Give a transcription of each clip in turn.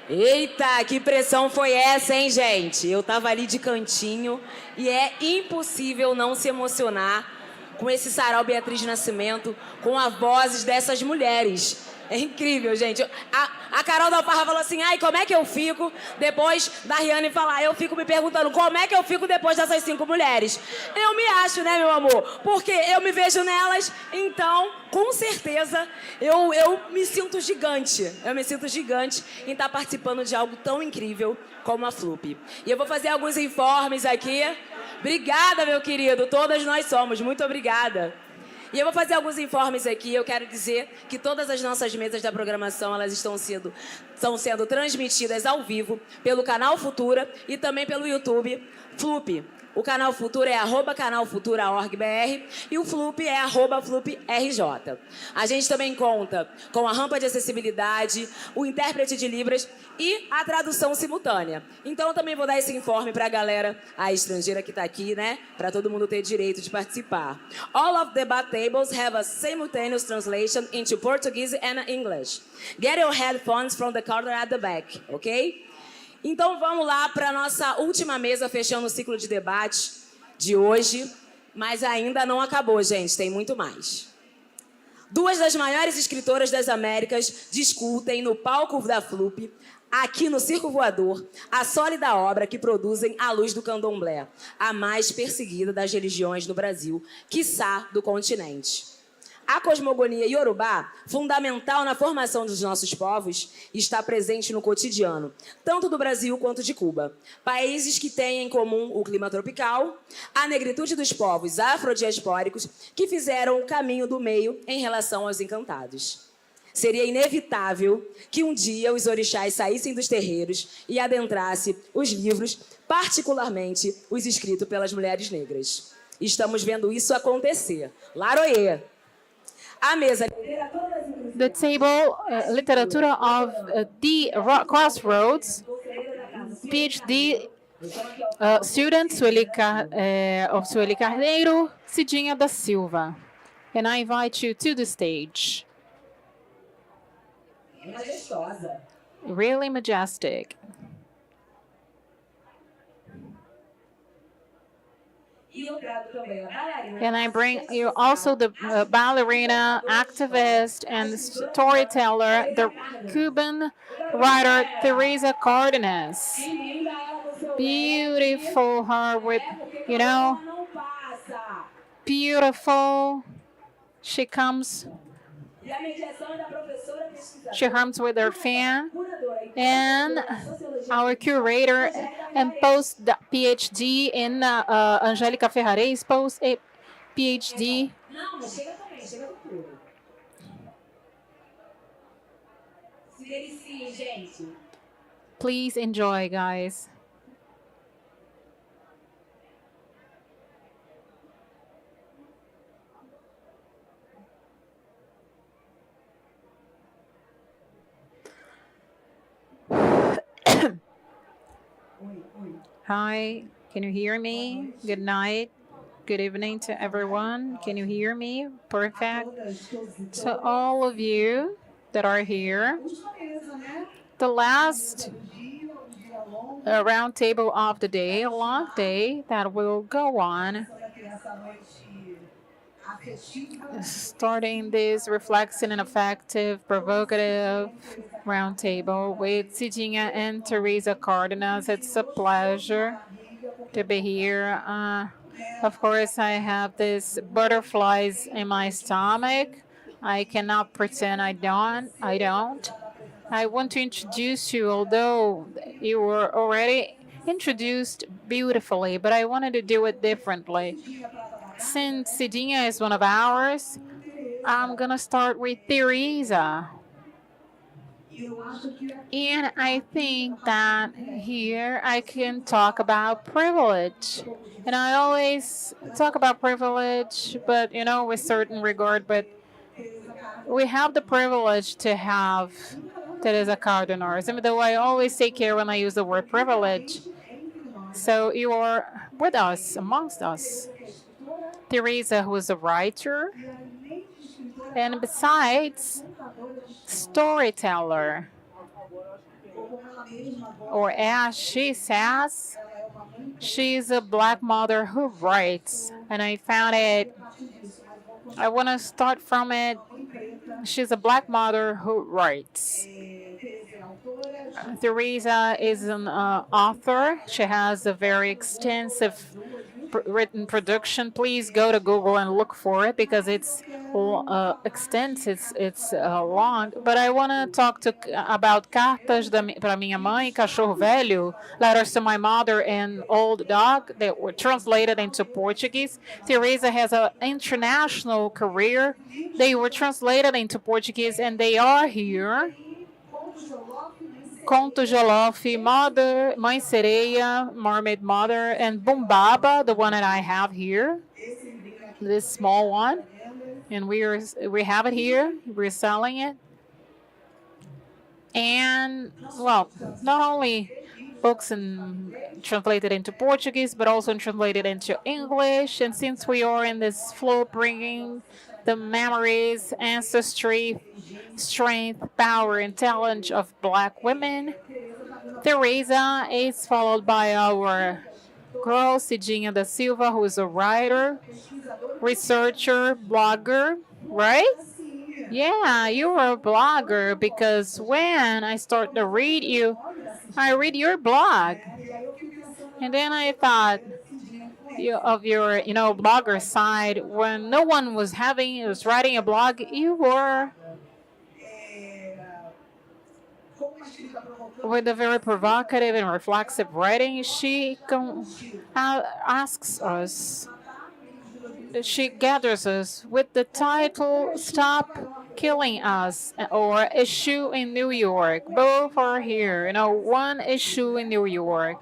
Eita, que pressão foi essa, hein, gente? Eu tava ali de cantinho e é impossível não se emocionar com esse sarau Beatriz Nascimento, com as vozes dessas mulheres. É incrível, gente. A Carol da Parra falou assim, ai, como é que eu fico depois da Rihanna falar? Eu fico me perguntando, como é que eu fico depois dessas 5 mulheres? Eu me acho, né, meu amor? Porque eu me vejo nelas, então, com certeza, eu me sinto gigante. Eu me sinto gigante em estar participando de algo tão incrível como a FLUP. E eu vou fazer alguns informes aqui. Obrigada, meu querido. Todas nós somos. Muito obrigada. E eu vou fazer alguns informes aqui. Eu quero dizer que todas as nossas mesas da programação elas estão sendo transmitidas ao vivo pelo canal Futura e também pelo YouTube FLUP. O canal Futura é @canalfutura.org.br e o FLUP é @FLUPRJ. A gente também conta com a rampa de acessibilidade, o intérprete de Libras e a tradução simultânea. Então eu também vou dar esse informe para a galera, a estrangeira que está aqui, né? Para todo mundo ter direito de participar. All of the debate tables have a simultaneous translation into Portuguese and English. Get your headphones from the counter at the back, ok? Então vamos lá para a nossa última mesa, fechando o ciclo de debate de hoje. Mas ainda não acabou, gente, tem muito mais. 2 das maiores escritoras das Américas discutem no palco da FLUP, aqui no Circo Voador, a sólida obra que produzem à luz do candomblé, a mais perseguida das religiões no Brasil, quiçá do continente. A cosmogonia iorubá, fundamental na formação dos nossos povos, está presente no cotidiano, tanto do Brasil quanto de Cuba. Países que têm em comum o clima tropical, a negritude dos povos afrodiaspóricos que fizeram o caminho do meio em relação aos encantados. Seria inevitável que um dia os orixás saíssem dos terreiros e adentrassem os livros, particularmente os escritos pelas mulheres negras. Estamos vendo isso acontecer. Laroê! A mesa. The table, Literatura of the Crossroads, PhD student Sueli Carneiro, Cidinha da Silva. And I invite you to the stage. Really majestic. And I bring you also the ballerina, activist, and storyteller, the Cuban writer Teresa Cardenas. Beautiful her with, beautiful. She comes with her fan, and our curator and post the PhD in Angélica Ferrares, post a PhD. Please enjoy, guys. Hi, can you hear me? Good night. Good evening to everyone. Can you hear me? Perfect. To all of you that are here, the last round table of the day, a long day that will go on, starting this reflexive and effective, provocative roundtable with Cidinha and Teresa Cardenas. It's a pleasure to be here. Of course, I have these butterflies in my stomach. I cannot pretend I don't. I want to introduce you, although you were already introduced beautifully, but I wanted to do it differently. Since Cidinha is one of ours, I'm going to start with Teresa. And I think that here I can talk about privilege. And I always talk about privilege, but, with certain regard. But we have the privilege to have Teresa Cardenas, even though I always take care when I use the word privilege. So you are with us, amongst us. Teresa, who is a writer, and besides, storyteller. or as she says, she's a black mother who writes. And I found it, I want to start from it. She's a black mother who writes. Teresa is an author. She has a very extensive written production. Please go to Google and look for it because it's extensive, it's long. But I want to talk about Cartas para minha mãe, Cachorro Velho, Letters to My Mother, and Old Dog that were translated into Portuguese. Teresa has an international career. They were translated into Portuguese and they are here. Conto Jolof, Mother, Mãe Sereia, Mermaid Mother, and Bumbaba, the one that I have here, this small one, and we have it here. We're selling it, and well, not only books and translated into Portuguese, but also translated into English. And since we are in this flow, bringing the memories, ancestry, strength, power, and talent of Black women, Teresa is followed by our girl, Cidinha da Silva, who is a writer, researcher, blogger, right? Yeah, you are a blogger because when I start to read you, I read your blog. And then I thought of your, blogger side. When no one was writing a blog, you were with a very provocative and reflexive writing. She asks us, she gathers us with the title Stop Killing Us or Issue in New York. Both are here, one issue in New York.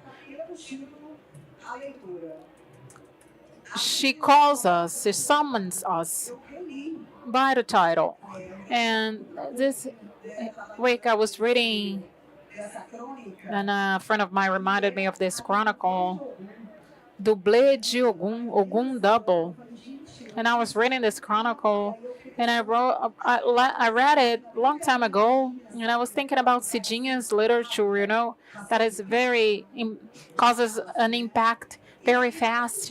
She calls us, she summons us by the title. And this week I was reading, and a friend of mine reminded me of this chronicle, Dublê de Ogum, Ogum Double. And I was reading this chronicle, and I read it a long time ago, and I was thinking about Cidinha's literature, that is causes an impact very fast,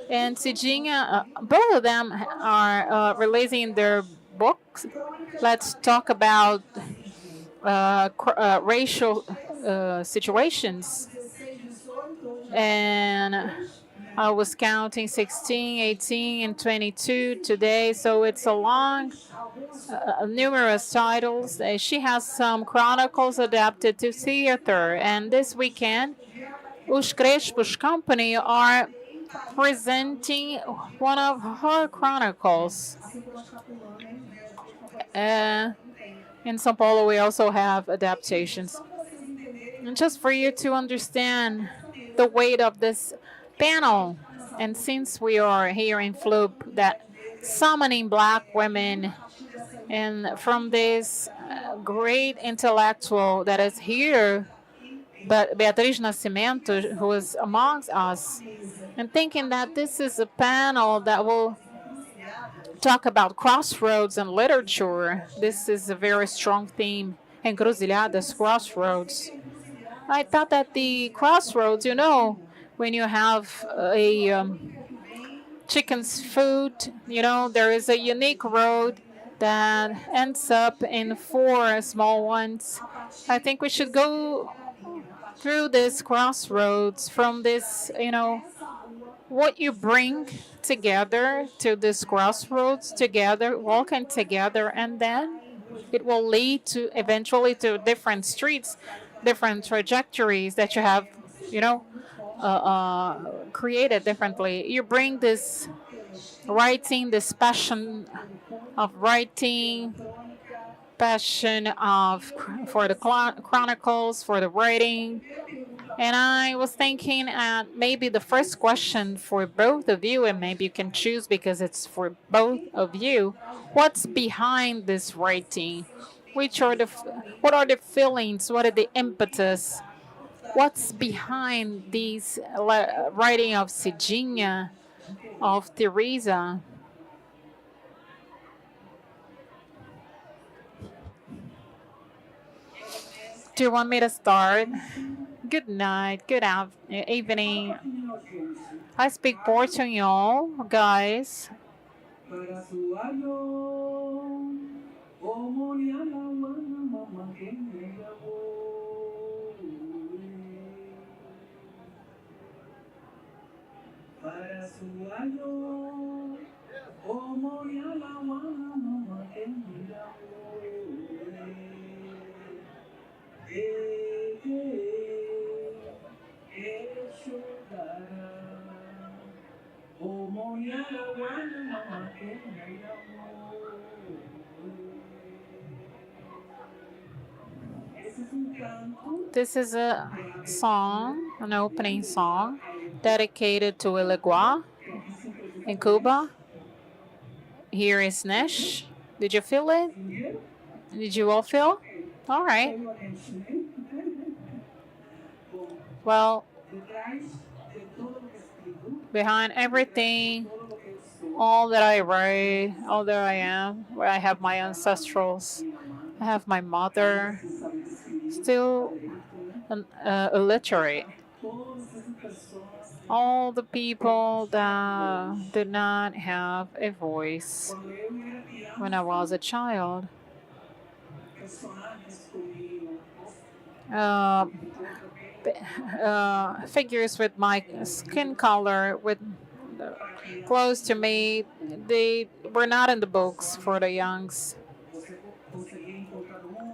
And Cidinha, both of them are releasing their books. Let's talk about racial situations. And I was counting 16, 18, and 22 today, so it's a long, numerous titles. She has some chronicles adapted to theater, and this weekend, Os Crespos Company are presenting one of her chronicles. In São Paulo, we also have adaptations. And just for you to understand the weight of this panel, and since we are here in Floop, that summoning Black women, and from this great intellectual that is here, but Beatriz Nascimento, who is amongst us, and thinking that this is a panel that will talk about crossroads and literature. This is a very strong theme. Encruzilhadas, crossroads. I thought that the crossroads, when you have a chicken's food, there is a unique road that ends up in 4 small ones. I think we should go through this crossroads from this, what you bring together to this crossroads together, walking together, and then it will lead to eventually to different streets, different trajectories that you have, created differently. You bring this writing, this passion of writing, passion for the chronicles, for the writing. And I was thinking maybe the first question for both of you, and maybe you can choose because it's for both of you. What's behind this writing? What are the feelings? What are the impetus? What's behind these writing of Cidinha, of Teresa? Do you want me to start? Good night, evening. I speak Portuguese, guys. This is a song, an opening song, dedicated to Iligua in Cuba. Here is Nesh. Did you feel it? Did you all feel? All right. Well, behind everything, all that I write, all that I am, where I have my ancestrals, I have my mother, still illiterate. All the people that did not have a voice when I was a child. Uh, Figures with my skin color, with close to me, they were not in the books for the youngs.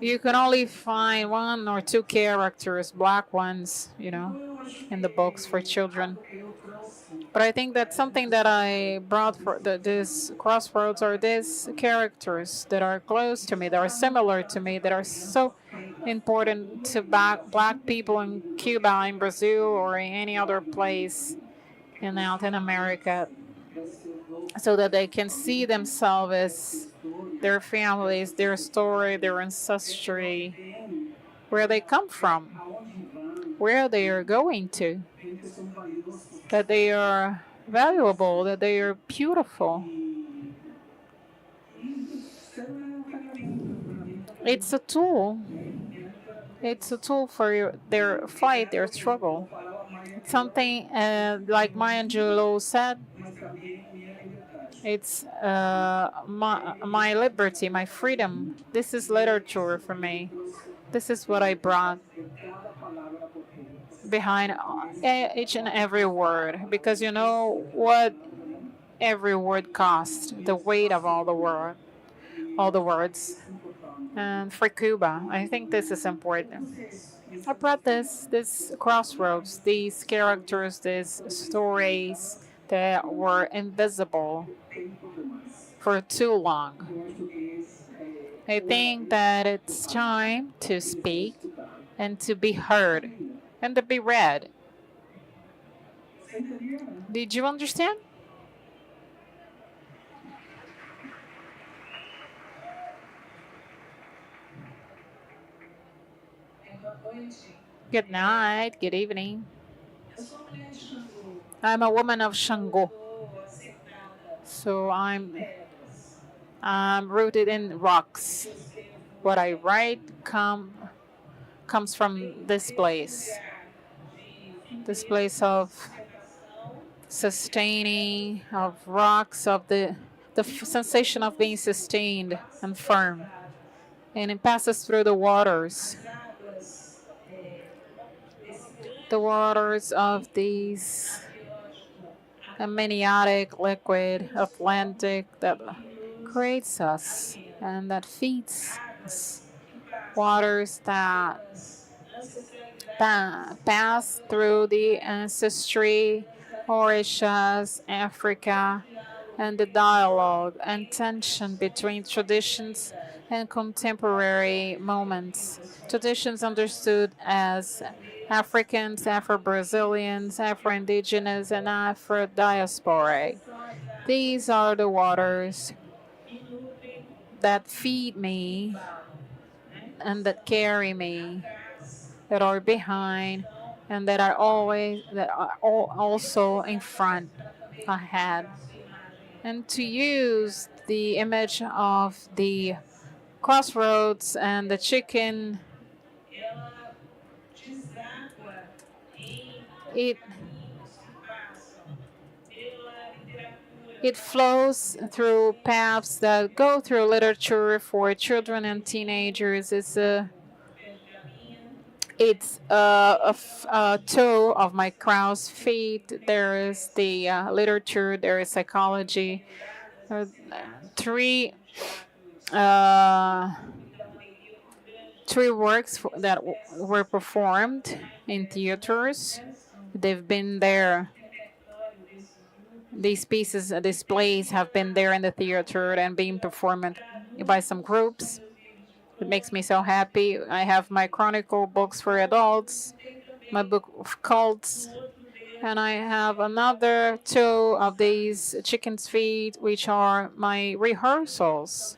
You can only find one or two characters, black ones, in the books for children. But I think that's something that I brought for this crossroads, or these characters that are close to me, that are similar to me, that are so important to black people in Cuba, in Brazil, or in any other place in Latin America, so that they can see themselves as their families, their story, their ancestry, where they come from, where they are going to, that they are valuable, that they are beautiful. It's a tool. It's a tool for their fight, their struggle. It's something like Maya Angelou said. It's my liberty, my freedom. This is literature for me. This is what I brought behind each and every word, because you know what every word costs, the weight of all the words. And for Cuba, I think this is important. I brought this crossroads, these characters, these stories that were invisible for too long. I think that it's time to speak and to be heard and to be read. Did you understand? Good night, good evening. I'm a woman of Shango. So I'm rooted in rocks. What I write comes from this of sustaining, of rocks, of the sensation of being sustained and firm. And it passes through the waters of these amniotic liquid Atlantic that creates us and that feeds us. Waters that pass through the ancestry, Orishas, Africa, and the dialogue and tension between traditions and contemporary moments. Traditions understood as Africans, Afro Brazilians, Afro Indigenous, and Afro diasporic. These are the waters that feed me and that carry me, that are behind, and that are also in front, ahead. And to use the image of the crossroads and the chicken it it flows through paths that go through literature for children and teenagers. It's a toe of my crow's feet. There is the literature, there is psychology. There are three uh, three works that were performed in theaters. They've been there. These pieces, these plays have been there in the theater and being performed by some groups. It makes me so happy. I have my chronicle books for adults, my book of cults, and I have another two of these chicken's feet, which are my rehearsals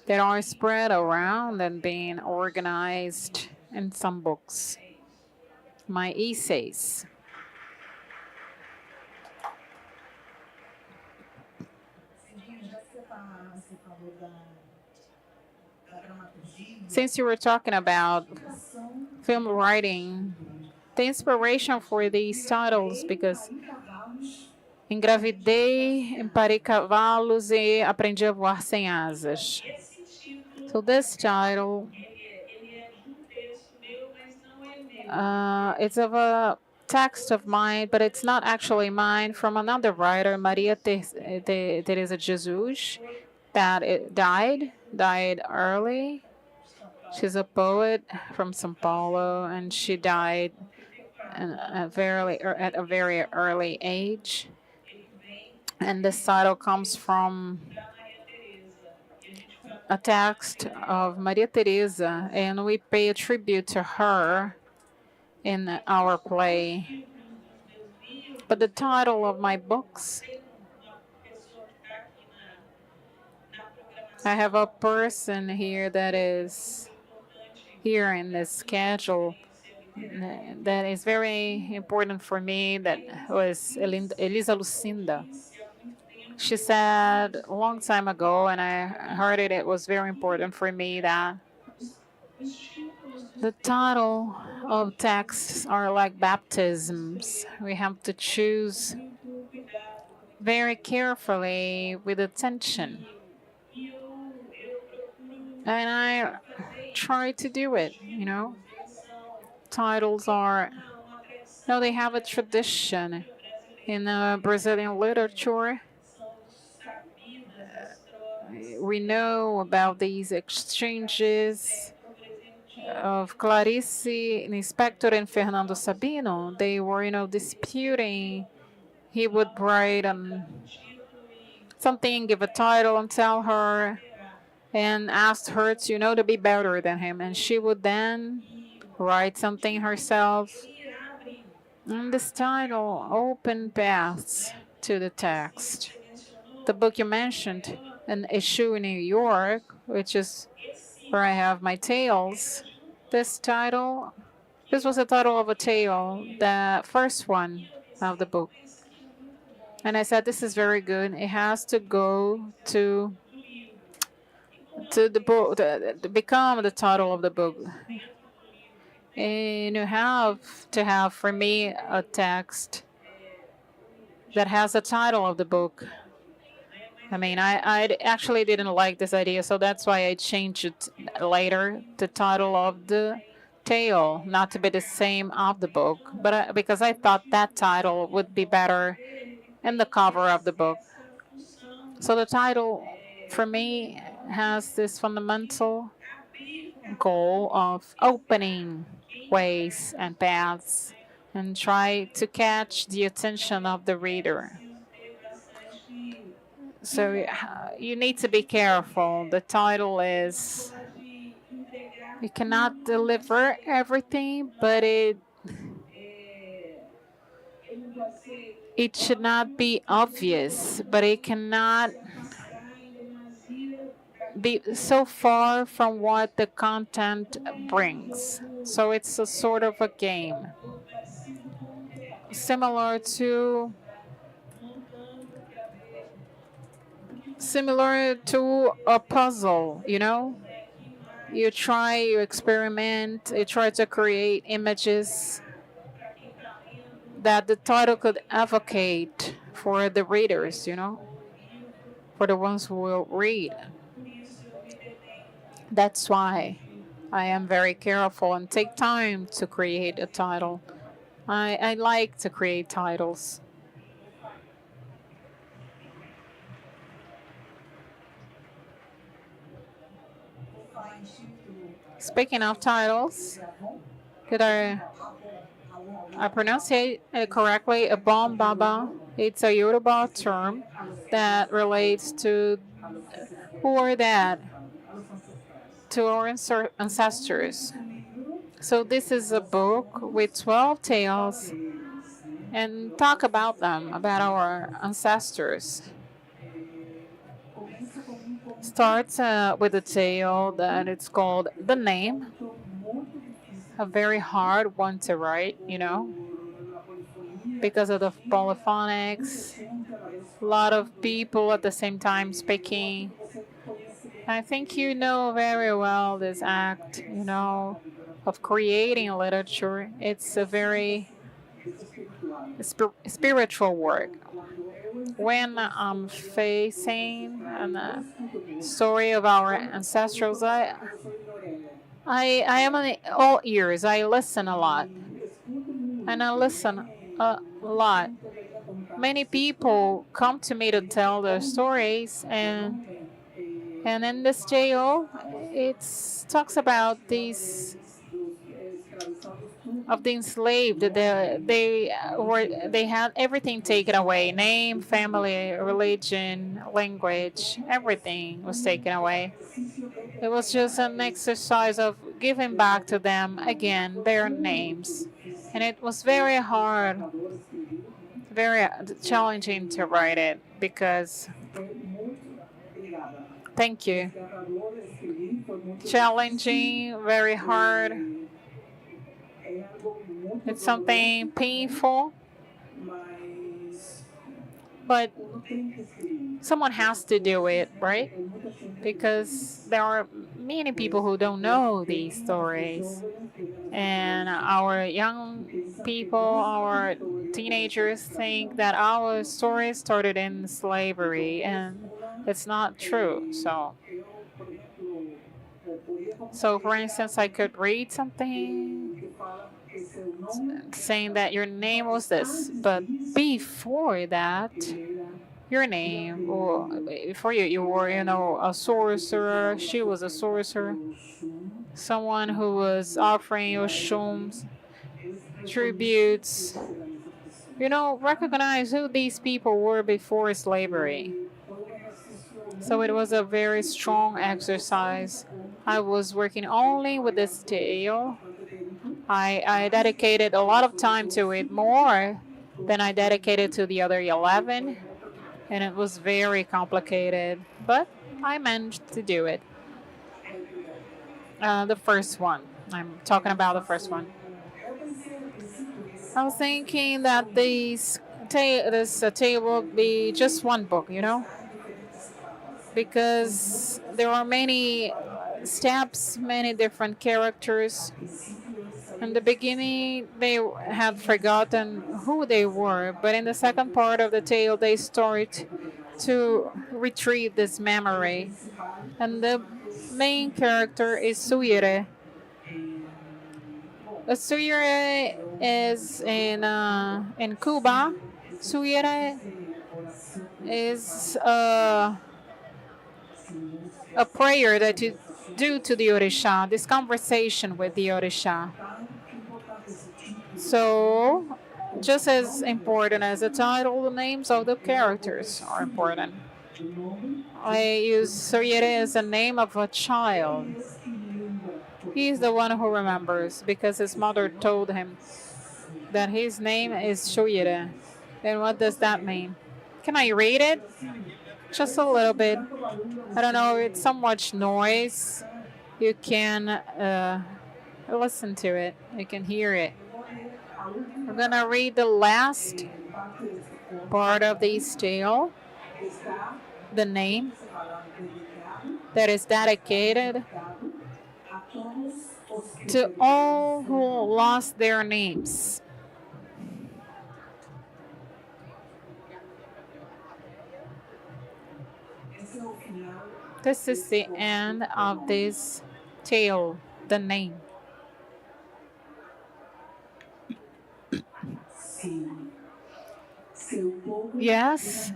that are spread around and being organized in some books. My essays. Since you were talking about film writing, the inspiration for these titles, because engravidei, emparei cavalos e aprendi a voar sem asas. So this title, it's of a text of mine, but it's not actually mine, from another writer, Maria Teresa Jesus, that died early. She's a poet from São Paulo, and she died at a very early age. And this title comes from a text of Maria Teresa, and we pay a tribute to her in our play. But the title of my books, I have a person here that is here in this schedule that is very important for me, that was Elisa Lucinda. She said a long time ago, and I heard it was very important for me, that the title of texts are like baptisms. We have to choose very carefully with attention. And I try to do it. Titles are, no, they have a tradition in Brazilian literature. We know about these exchanges of Clarice Lispector and Fernando Sabino. They were, disputing. He would write something, give a title, and tell her, and asked her to be better than him. And she would then write something herself. And this title opened paths to the text. The book you mentioned, an issue in New York, which is where I have my tales. This was the title of a tale, the first one of the book. And I said, this is very good. It has to go to the book, to become the title of the book. And you have to have, for me, a text that has the title of the book. I actually didn't like this idea, so that's why I changed it later, the title of the tale, not to be the same of the book, but because I thought that title would be better in the cover of the book. So the title, for me, has this fundamental goal of opening ways and paths and try to catch the attention of the reader. So you need to be careful. The title is, you cannot deliver everything, but it should not be obvious, but it cannot be so far from what the content brings. So it's a sort of a game, similar to a puzzle. You try, you experiment, you try to create images that the title could advocate for the readers, for the ones who will read. That's why I am very careful and take time to create a title. I like to create titles. Speaking of titles, did I pronounce it correctly? A baba. It's a Yoruba term that relates to who are that, to our ancestors. So this is a book with 12 tales and talk about them, about our ancestors. Starts with a tale that it's called The Name, a very hard one to write, because of the polyphonics, a lot of people at the same time speaking. I think you know very well this act, of creating literature. It's a very spiritual work. When I'm facing a story of our ancestors, I am all ears. I listen a lot, and I listen a lot. Many people come to me to tell their stories, and in this tale, it talks about these of the enslaved. They had everything taken away: name, family, religion, language. Everything was taken away. It was just an exercise of giving back to them again their names, and it was very hard, very challenging to write it because. Thank you. Challenging, very hard. It's something painful, but someone has to do it, right? Because there are many people who don't know these stories. And our young people, our teenagers think that our story started in slavery, and it's not true. So for instance, I could read something saying that your name was this, but before that, your name, or before you were, a sorcerer. She was a sorcerer, someone who was offering your shums, tributes. Recognize who these people were before slavery. So it was a very strong exercise. I was working only with this tale. I dedicated a lot of time to it, more than I dedicated to the other 11, and it was very complicated, but I managed to do it. The first one. I'm talking about the first one. I was thinking that this tale will be just one book, because there are many steps, many different characters. In the beginning, they had forgotten who they were, but in the second part of the tale, they start to retrieve this memory. And the main character is Suyere. Suyere is in Cuba. Suyere is a prayer that you do to the Orisha, this conversation with the Orisha. So, just as important as the title, the names of the characters are important. I use Soyere as the name of a child. He's the one who remembers because his mother told him that his name is Shoyere. And what does that mean? Can I read it? Just a little bit. I don't know, it's so much noise. You can listen to it, you can hear it. We're gonna read the last part of this tale, the name that is dedicated to all who lost their names. This is the end of this tale, the name. Yes,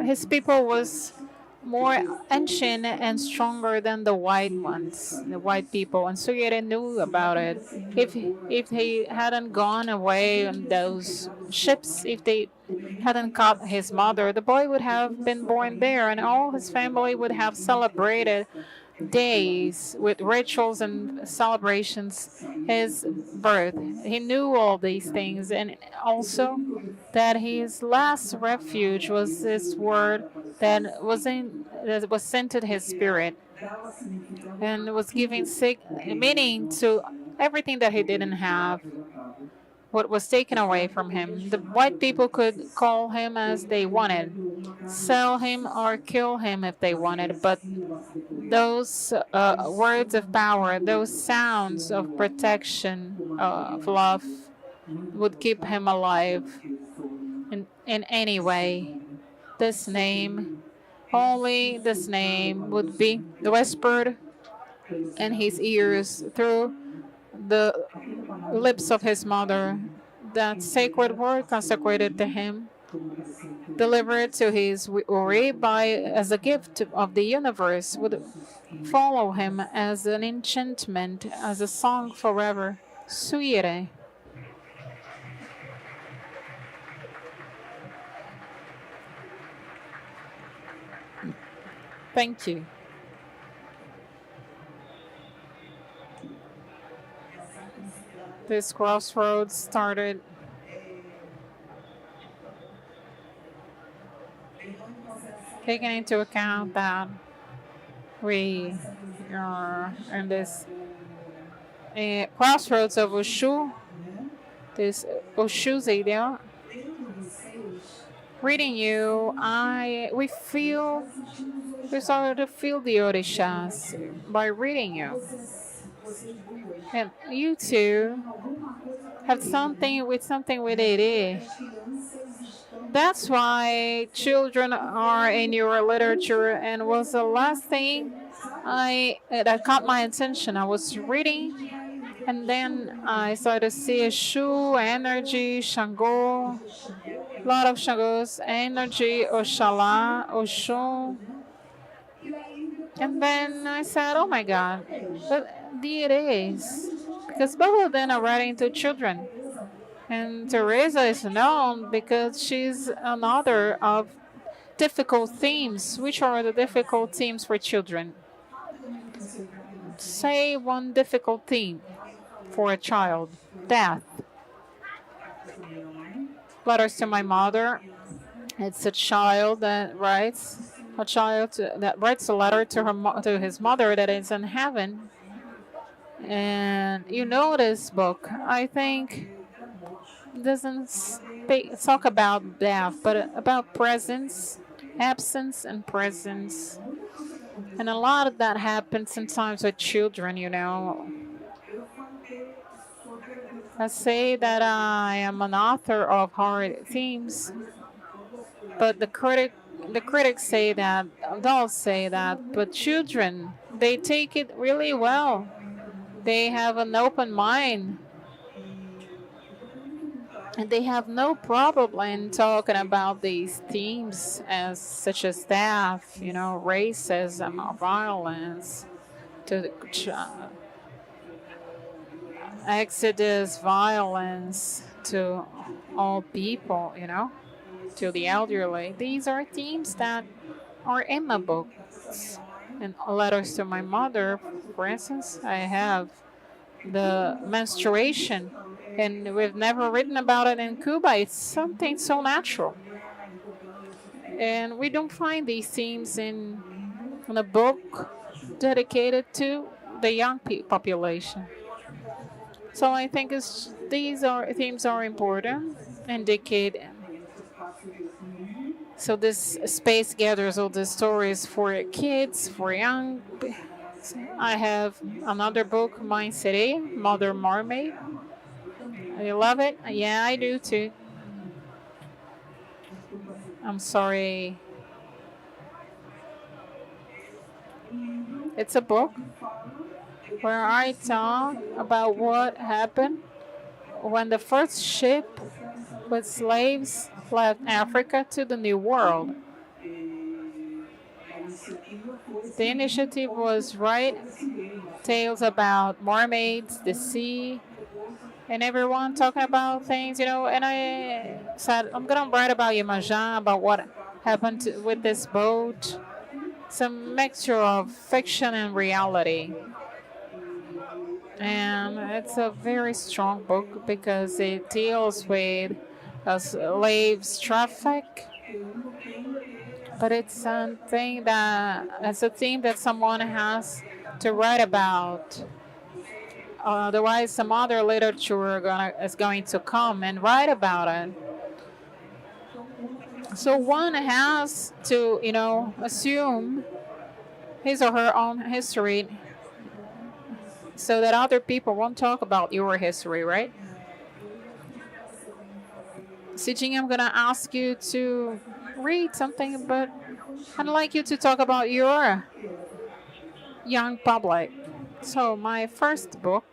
his people was more ancient and stronger than the white ones, the white people, and Suyere knew about it. If he hadn't gone away on those ships, if they hadn't caught his mother, the boy would have been born there, and all his family would have celebrated days with rituals and celebrations his birth. He knew all these things, and also that his last refuge was this word that was sent to his spirit and was giving meaning to everything that he didn't have, what was taken away from him. The white people could call him as they wanted, sell him or kill him if they wanted, but those words of power, those sounds of protection, of love, would keep him alive in any way. This name, only this name, would be whispered in his ears through the lips of his mother. That sacred word consecrated to him, delivered to his Uri as a gift of the universe, would follow him as an enchantment, as a song forever. Suire. Thank you. This crossroads started taking into account that we are in this crossroads of Oshu, this Oshu's area. Reading you, we started to feel the orishas by reading you. And you two have something with it. That's why children are in your literature, and was the last thing that caught my attention. I was reading, and then I started to see a shoe, energy, Shango, a lot of Shangos, energy, Oshala, Oshun. And then I said, oh my God, but it is. Because both of them are writing to children. And Teresa is known because she's another of difficult themes. Which are the difficult themes for children? Say one difficult theme for a child. Death. Letters to my mother. It's a child that writes that writes a letter to to his mother that is in heaven. And you know this book. I think doesn't talk about death, but about presence, absence, and presence. And a lot of that happens sometimes with children, you know. I say that I am an author of hard themes, but the critics say that, adults say that, but children, they take it really well. They have an open mind, and they have no problem in talking about these themes as such as death, you know, racism, or violence, to the exodus, violence to all people, you know, to the elderly. These are themes that are in my books. And letters to my mother, for instance, I have the menstruation, and we've never written about it in Cuba. It's something so natural. And we don't find these themes in a book dedicated to the young population. So I think these themes are important, indicate. So this space gathers all the stories for kids, for young. I have another book, Mind City, Mother Mermaid. You love it? Yeah, I do too. I'm sorry. It's a book where I talk about what happened when the first ship with slaves left Africa to the New World. The initiative was write tales about mermaids, the sea, and everyone talking about things, And I said, I'm gonna write about Iemanjá, about what happened with this boat, some mixture of fiction and reality. And it's a very strong book because it deals with slaves traffic, but it's a theme that someone has to write about. Otherwise, some other literature is going to come and write about it. So one has to, assume his or her own history so that other people won't talk about your history, right? Sijing, I'm gonna ask you to read something, but I'd like you to talk about your young public. So my first book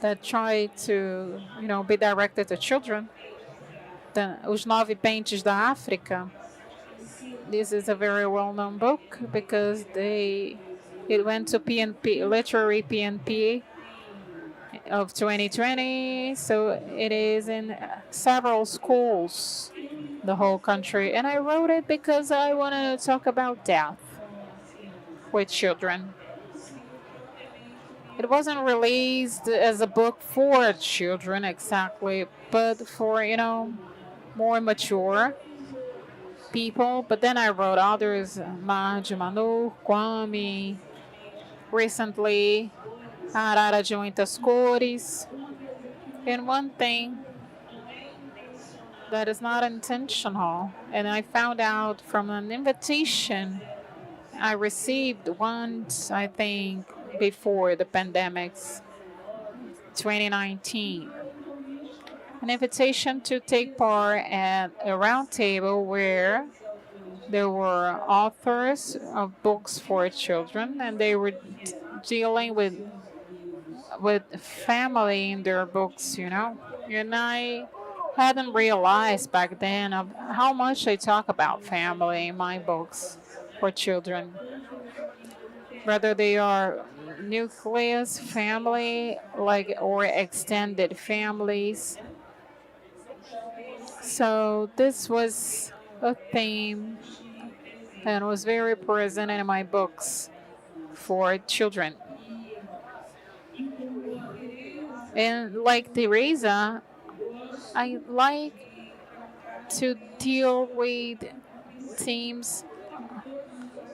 that tried to, be directed to children, Os Nove Pentes da África. This is a very well-known book because it went to PNP, literary PNP of 2020. So it is in several schools, the whole country. And I wrote it because I wanted to talk about death with children. It wasn't released as a book for children exactly, but for, more mature people. But then I wrote others, Maju Manu, Kwame, recently, Arara de Muitas Cores. And one thing that is not intentional, and I found out from an invitation I received once, I think, before the pandemics, 2019. An invitation to take part at a roundtable where there were authors of books for children, and they were dealing with family in their books, And I hadn't realized back then of how much I talk about family in my books for children, whether they are nucleus family, like or extended families. So this was a theme that was very present in my books for children. And like Teresa, I like to deal with themes.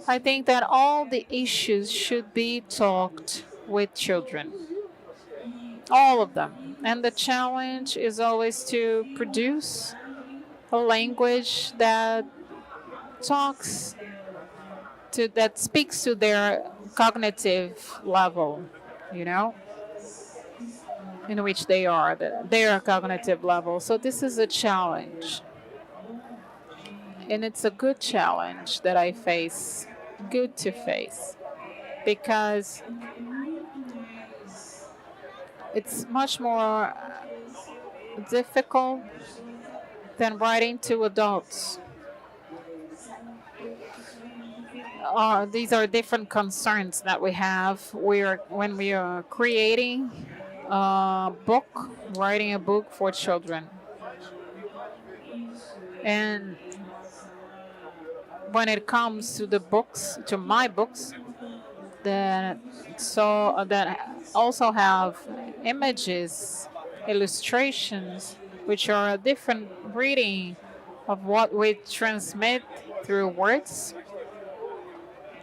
I think that all the issues should be talked with children, all of them. And the challenge is always to produce a language that talks that speaks to their cognitive level, you know, in which they are, their cognitive level. So this is a challenge. And it's a good challenge that I face, good to face, because it's much more difficult than writing to adults. These are different concerns that we have when we are creating a book, writing a book for children. And when it comes to the books, to my books, that also have images, illustrations, which are a different reading of what we transmit through words.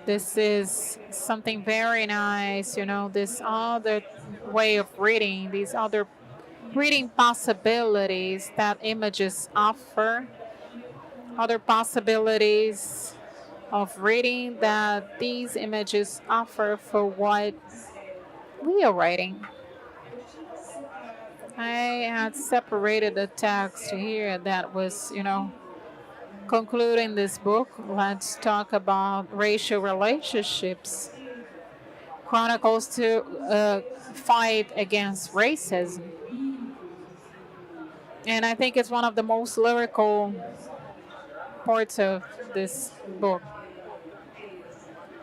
This is something very nice, this other way of reading, these other reading possibilities that images offer, other possibilities of reading that these images offer for what we are writing. I had separated the text here that was, Concluding this book, let's talk about racial relationships. Chronicles to fight against racism. And I think it's one of the most lyrical parts of this book.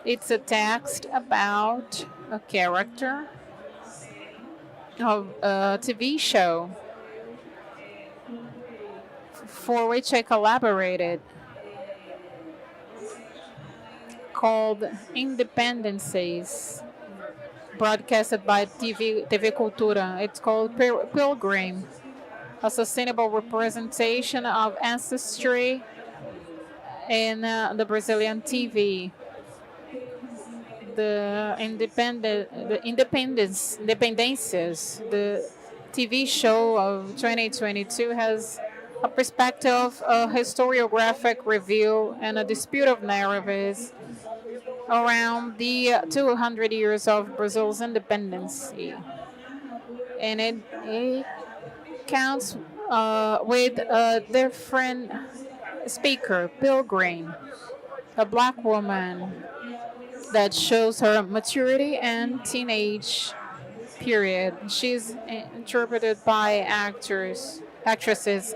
It's a text about a character of a TV show for which I collaborated called Independencies, broadcasted by TV Cultura. It's called Pilgrim, a sustainable representation of ancestry in the Brazilian TV. Independencias, the TV show of 2022 has a perspective, a historiographic review, and a dispute of narratives around the 200 years of Brazil's independence. And it counts with a different speaker, Pilgrim, a black woman that shows her maturity and teenage period. She's interpreted by actresses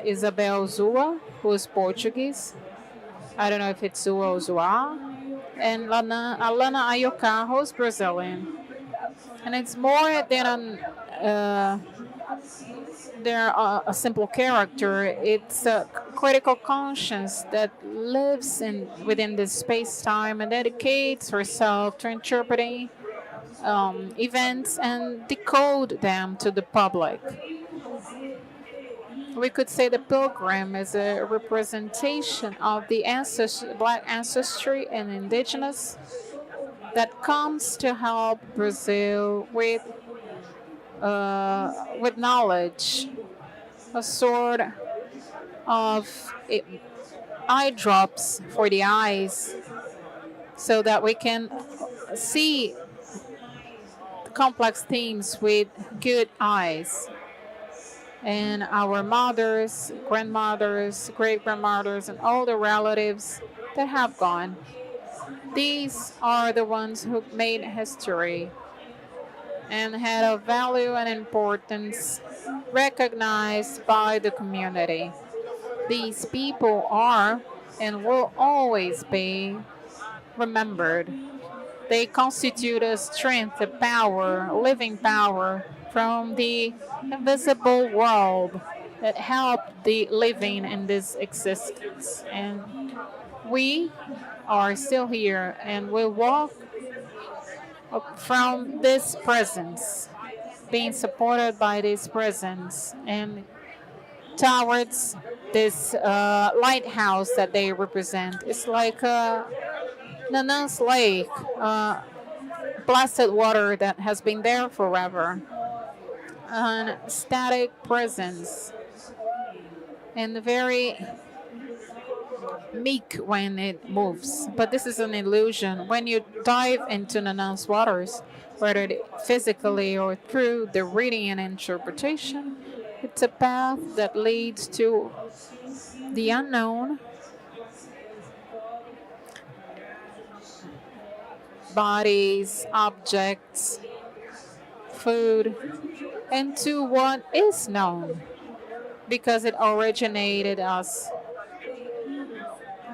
Isabel Zua, who is Portuguese. I don't know if it's Zua or Zua. And Alana Ayoka, who's Brazilian. And it's more than a simple character. It's a critical conscience that lives within this space-time and dedicates herself to interpreting events and decode them to the public. We could say the Pilgrim is a representation of the black ancestry and indigenous that comes to help Brazil with knowledge, a sort of eye drops for the eyes, so that we can see complex themes with good eyes. And our mothers, grandmothers, great grandmothers, and all the relatives that have gone, these are the ones who made history and had a value and importance recognized by the community. These people are and will always be remembered. They constitute a strength, a power, living power from the invisible world that helped the living in this existence. And we are still here and will walk from this presence, being supported by this presence, and towards this lighthouse that they represent. It's like Nanan's Lake, blessed water that has been there forever, an static presence, and very meek when it moves. But this is an illusion. When you dive into Nanan's waters, whether physically or through the reading and interpretation, it's a path that leads to the unknown, bodies, objects, food, and to what is known, because it originated us.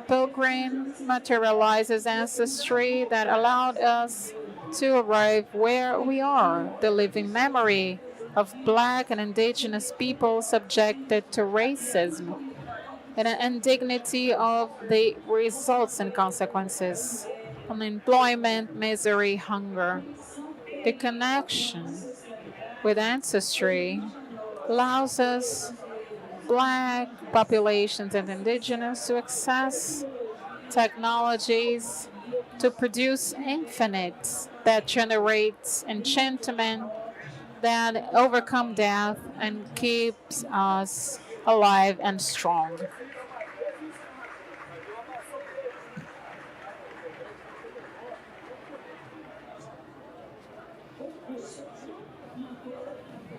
Pilgrim materializes ancestry that allowed us to arrive where we are, the living memory of black and indigenous people subjected to racism, and an indignity of the results and consequences: unemployment, misery, hunger. The connection with ancestry allows us, black populations and indigenous, to access technologies to produce infinites that generates enchantment, that overcome death and keeps us alive and strong.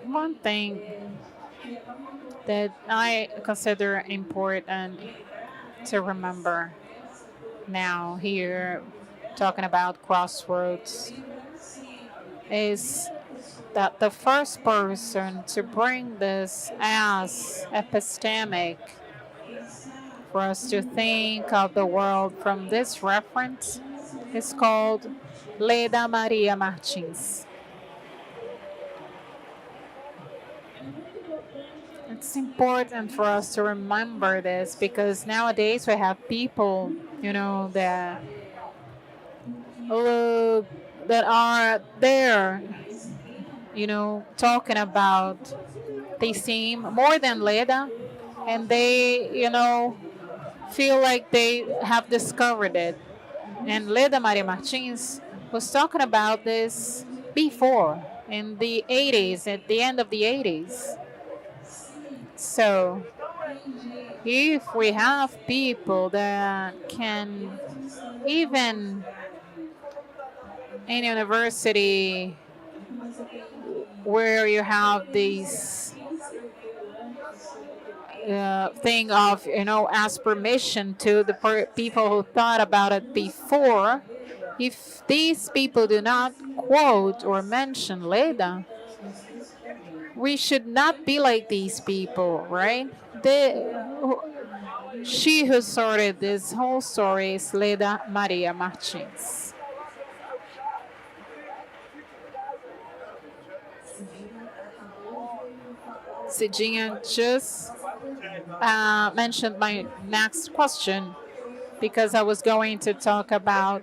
One thing that I consider important to remember now here, talking about crossroads, is that the first person to bring this as epistemic for us to think of the world from this reference is called Leda Maria Martins. It's important for us to remember this because nowadays we have people, that look that are there, talking about, they seem more than Leda, and they, feel like they have discovered it. And Leda Maria Martins was talking about this before in the 80s, at the end of the 80s. So if we have people that can, even in university where you have this thing of, ask permission to the people who thought about it before, if these people do not quote or mention Leda, we should not be like these people, right? She who started this whole story is Leda Maria Martins. Cidinha just mentioned my next question because I was going to talk about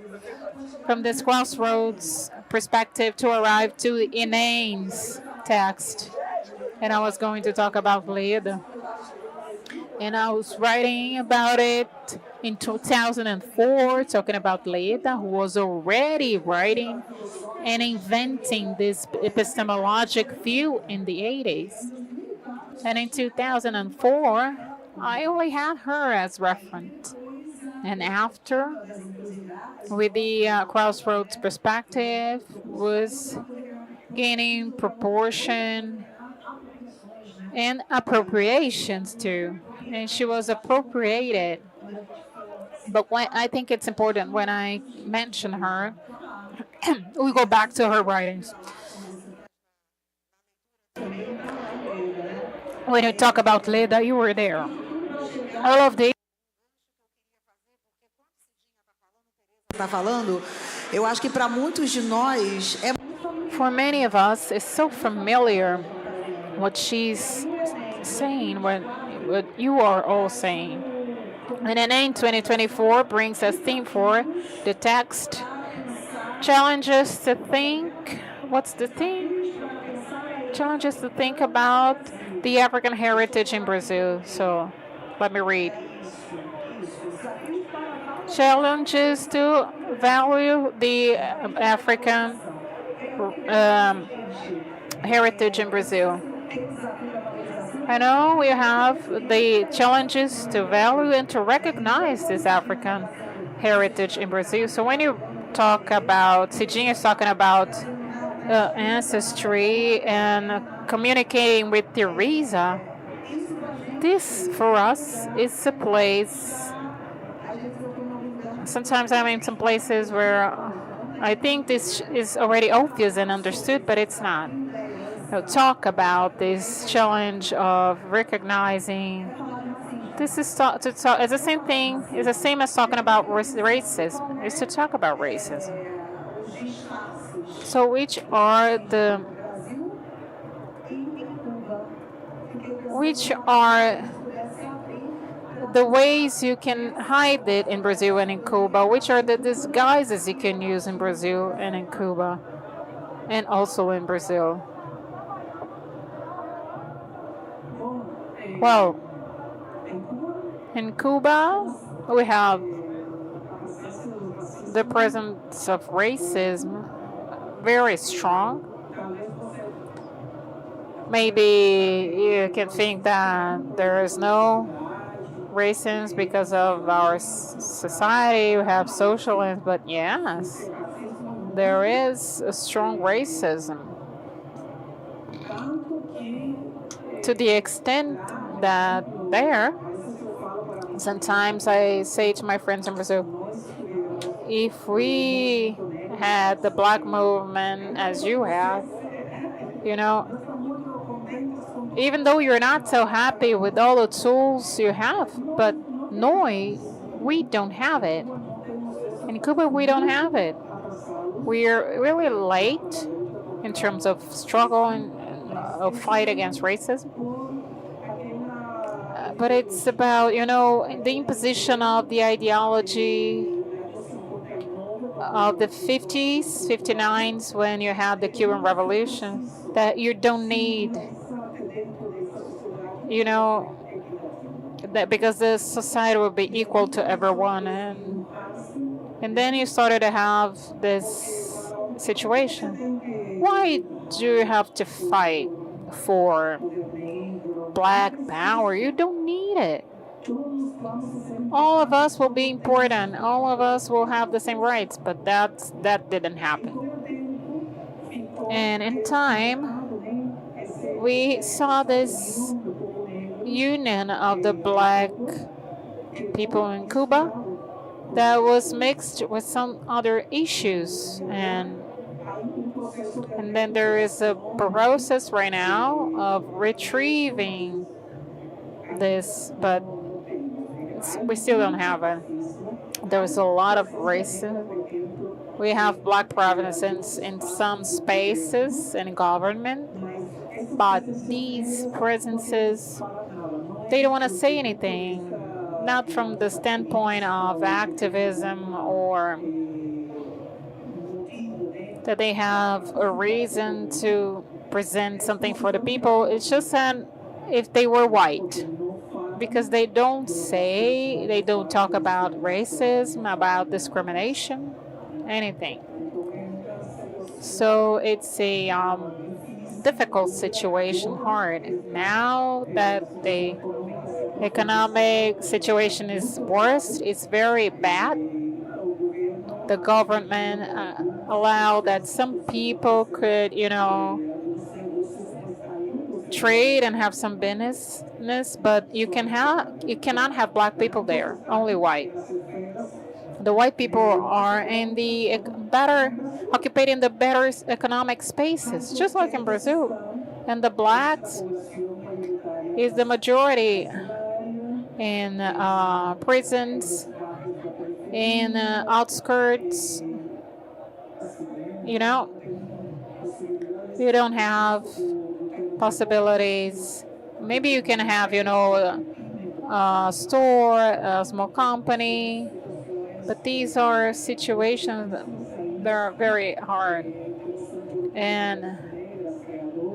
from this crossroads perspective to arrive to Enem's text. And I was going to talk about Leda. And I was writing about it in 2004, talking about Leda, who was already writing and inventing this epistemologic view in the 80s. And in 2004, I only had her as reference. And after, with the crossroads perspective, was gaining proportion and appropriations too. And she was appropriated. But I think it's important when I mention her, we go back to her writings. When you talk about Leda, you were there. All of the Está falando, eu acho que para muitos de nós é. For many of us, it's so familiar what she's saying, what you are all saying. And then in 2024 brings us theme for the text challenges to think. What's the theme? Challenges to think about the African heritage in Brazil. So let me read. Challenges to value the African heritage in Brazil. I know we have the challenges to value and to recognize this African heritage in Brazil. So when you talk about, Cidinha is talking about ancestry and communicating with Teresa, this for us is a place. Sometimes I'm in some places where I think this is already obvious and understood, but it's not. Talk about this challenge of recognizing. This is it's the same thing. It's the same as talking about racism. It's to talk about racism. So which are the ways you can hide it in Brazil and in Cuba? Which are the disguises you can use in Brazil and in Cuba, and also in Brazil? Well, in Cuba, we have the presence of racism very strong. Maybe you can think that there is no racism because of our society, we have socialism, but yes, there is a strong racism. To the extent that there, Sometimes I say to my friends in Brazil, if we had the black movement as you have, you know, even though you're not so happy with all the tools you have, but Noi, we don't have it. In Cuba, we don't have it. We're really late in terms of struggle and of fight against racism. But it's about, the imposition of the ideology of the 50s, 59s, when you had the Cuban Revolution, that you don't need, that because the society will be equal to everyone. And then you started to have this situation. Why do you have to fight for black power? You don't need it. All of us will be important. All of us will have the same rights, but that didn't happen. And in time, we saw this union of the black people in Cuba that was mixed with some other issues, and then there is a process right now of retrieving this, but we still don't have it. There's a lot of racism. We have black provinces in some spaces in government, but these presences, they don't want to say anything, not from the standpoint of activism or that they have a reason to present something for the people. It's just that if they were white, because they don't talk about racism, about discrimination, anything. So it's a difficult situation, hard. Now that the economic situation is worse, it's very bad. The government allowed that some people could, trade and have some business, but you cannot have black people there, only white. The white people are in the occupying the better economic spaces, just like in Brazil. And the blacks is the majority in prisons, in outskirts. You don't have possibilities. Maybe you can have, a store, a small company, but these are situations that are very hard. And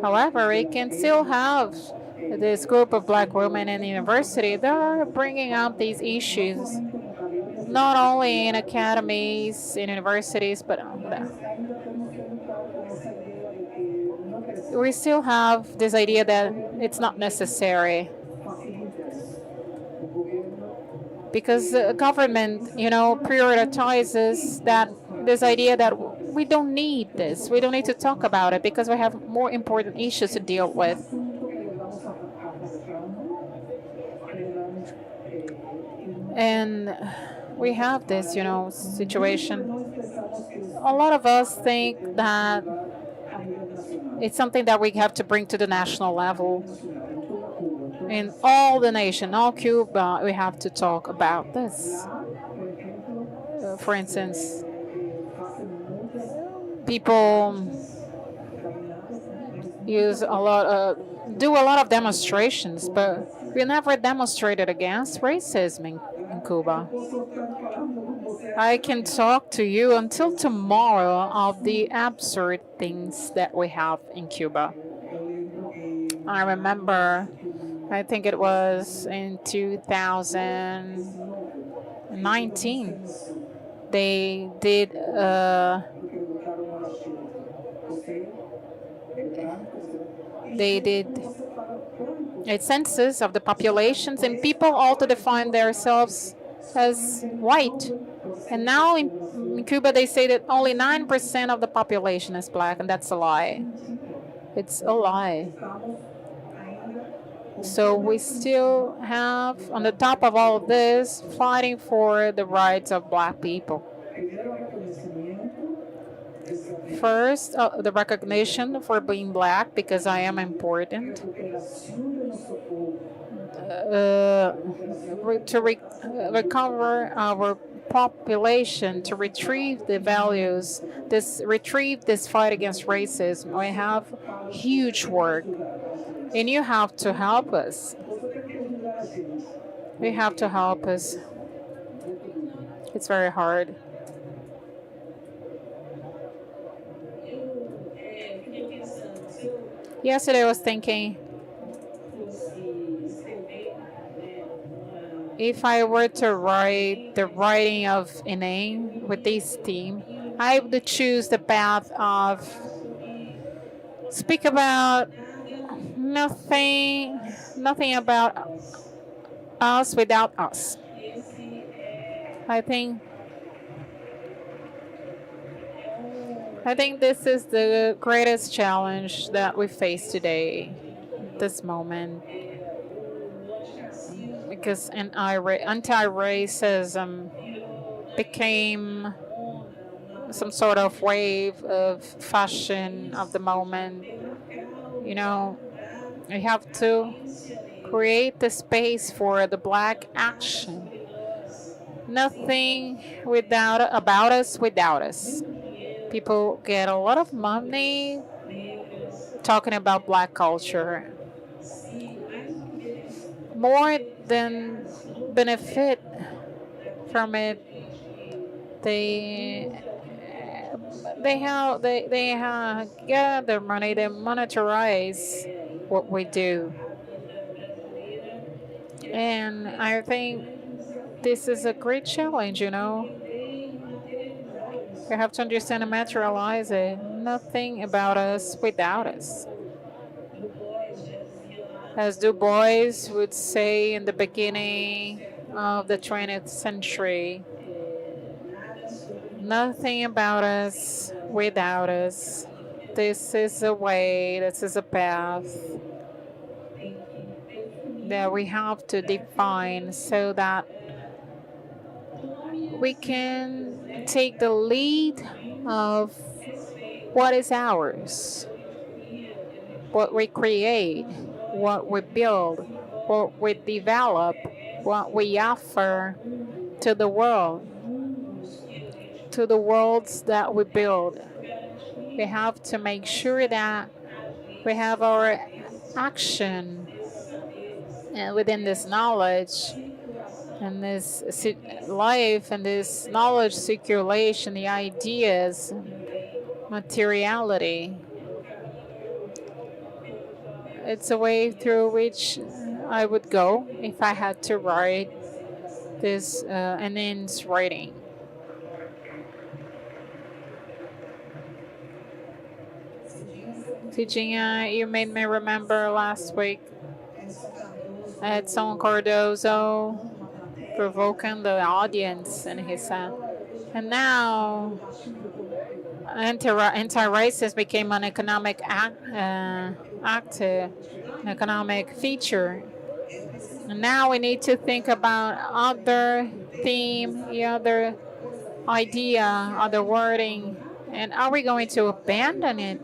however, we can still have this group of black women in the university that are bringing up these issues, not only in academies, in universities, but we still have this idea that it's not necessary. Because the government, prioritizes this idea that we don't need this. We don't need to talk about it because we have more important issues to deal with. And we have this, situation. A lot of us think that it's something that we have to bring to the national level. In all the nation, all Cuba, we have to talk about this. For instance, people do a lot of demonstrations, but we never demonstrated against racism in Cuba. I can talk to you until tomorrow of the absurd things that we have in Cuba. I remember, I think it was in 2019, they did a census of the populations, and people also define themselves as white. And now in Cuba, they say that only 9% of the population is black, and that's a lie. It's a lie. So we still have, on the top of all of this, fighting for the rights of Black people. First, the recognition for being Black because I am important. Recover our population, to retrieve the values, retrieve this fight against racism. We have huge work, and you have to help us. We have to help us. It's very hard. Yesterday I was thinking, if I were to write the writing of Enem with this theme, I would choose the path of speak about nothing about us without us. I think this is the greatest challenge that we face today, this moment, because anti-racism became some sort of wave of fashion of the moment. You know, we have to create the space for the Black action. Nothing about us without us. People get a lot of money talking about Black culture. More than benefit from it, they get their money, they monetize what we do. And I think this is a great challenge, you know. We have to understand and materialize it. Nothing about us without us. As Du Bois would say in the beginning of the 20th century, nothing about us without us. This is a way, this is a path that we have to define so that we can take the lead of what is ours, what we create, what we build, what we develop, what we offer to the world, to the worlds that we build. We have to make sure that we have our action within this knowledge and this life and this knowledge circulation, the ideas, materiality. It's a way through which I would go if I had to write this Enem's writing. Cijinha, you made me remember last week Edson Cardozo provoking the audience, and he said, and now anti-racist became an economic active, an economic feature. And now we need to think about other theme, the other idea, other wording, and are we going to abandon it?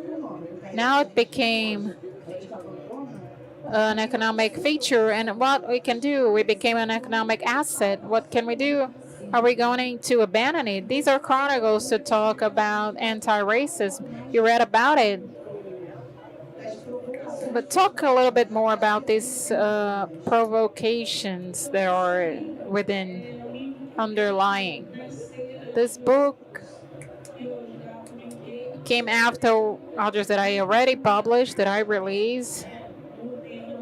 Now it became an economic feature, and what we can do, we became an economic asset. What can we do? Are we going to abandon it? These are chronicles to talk about anti-racism. You read about it. But talk a little bit more about these provocations that are within underlying. This book came after others that I already published, that I released,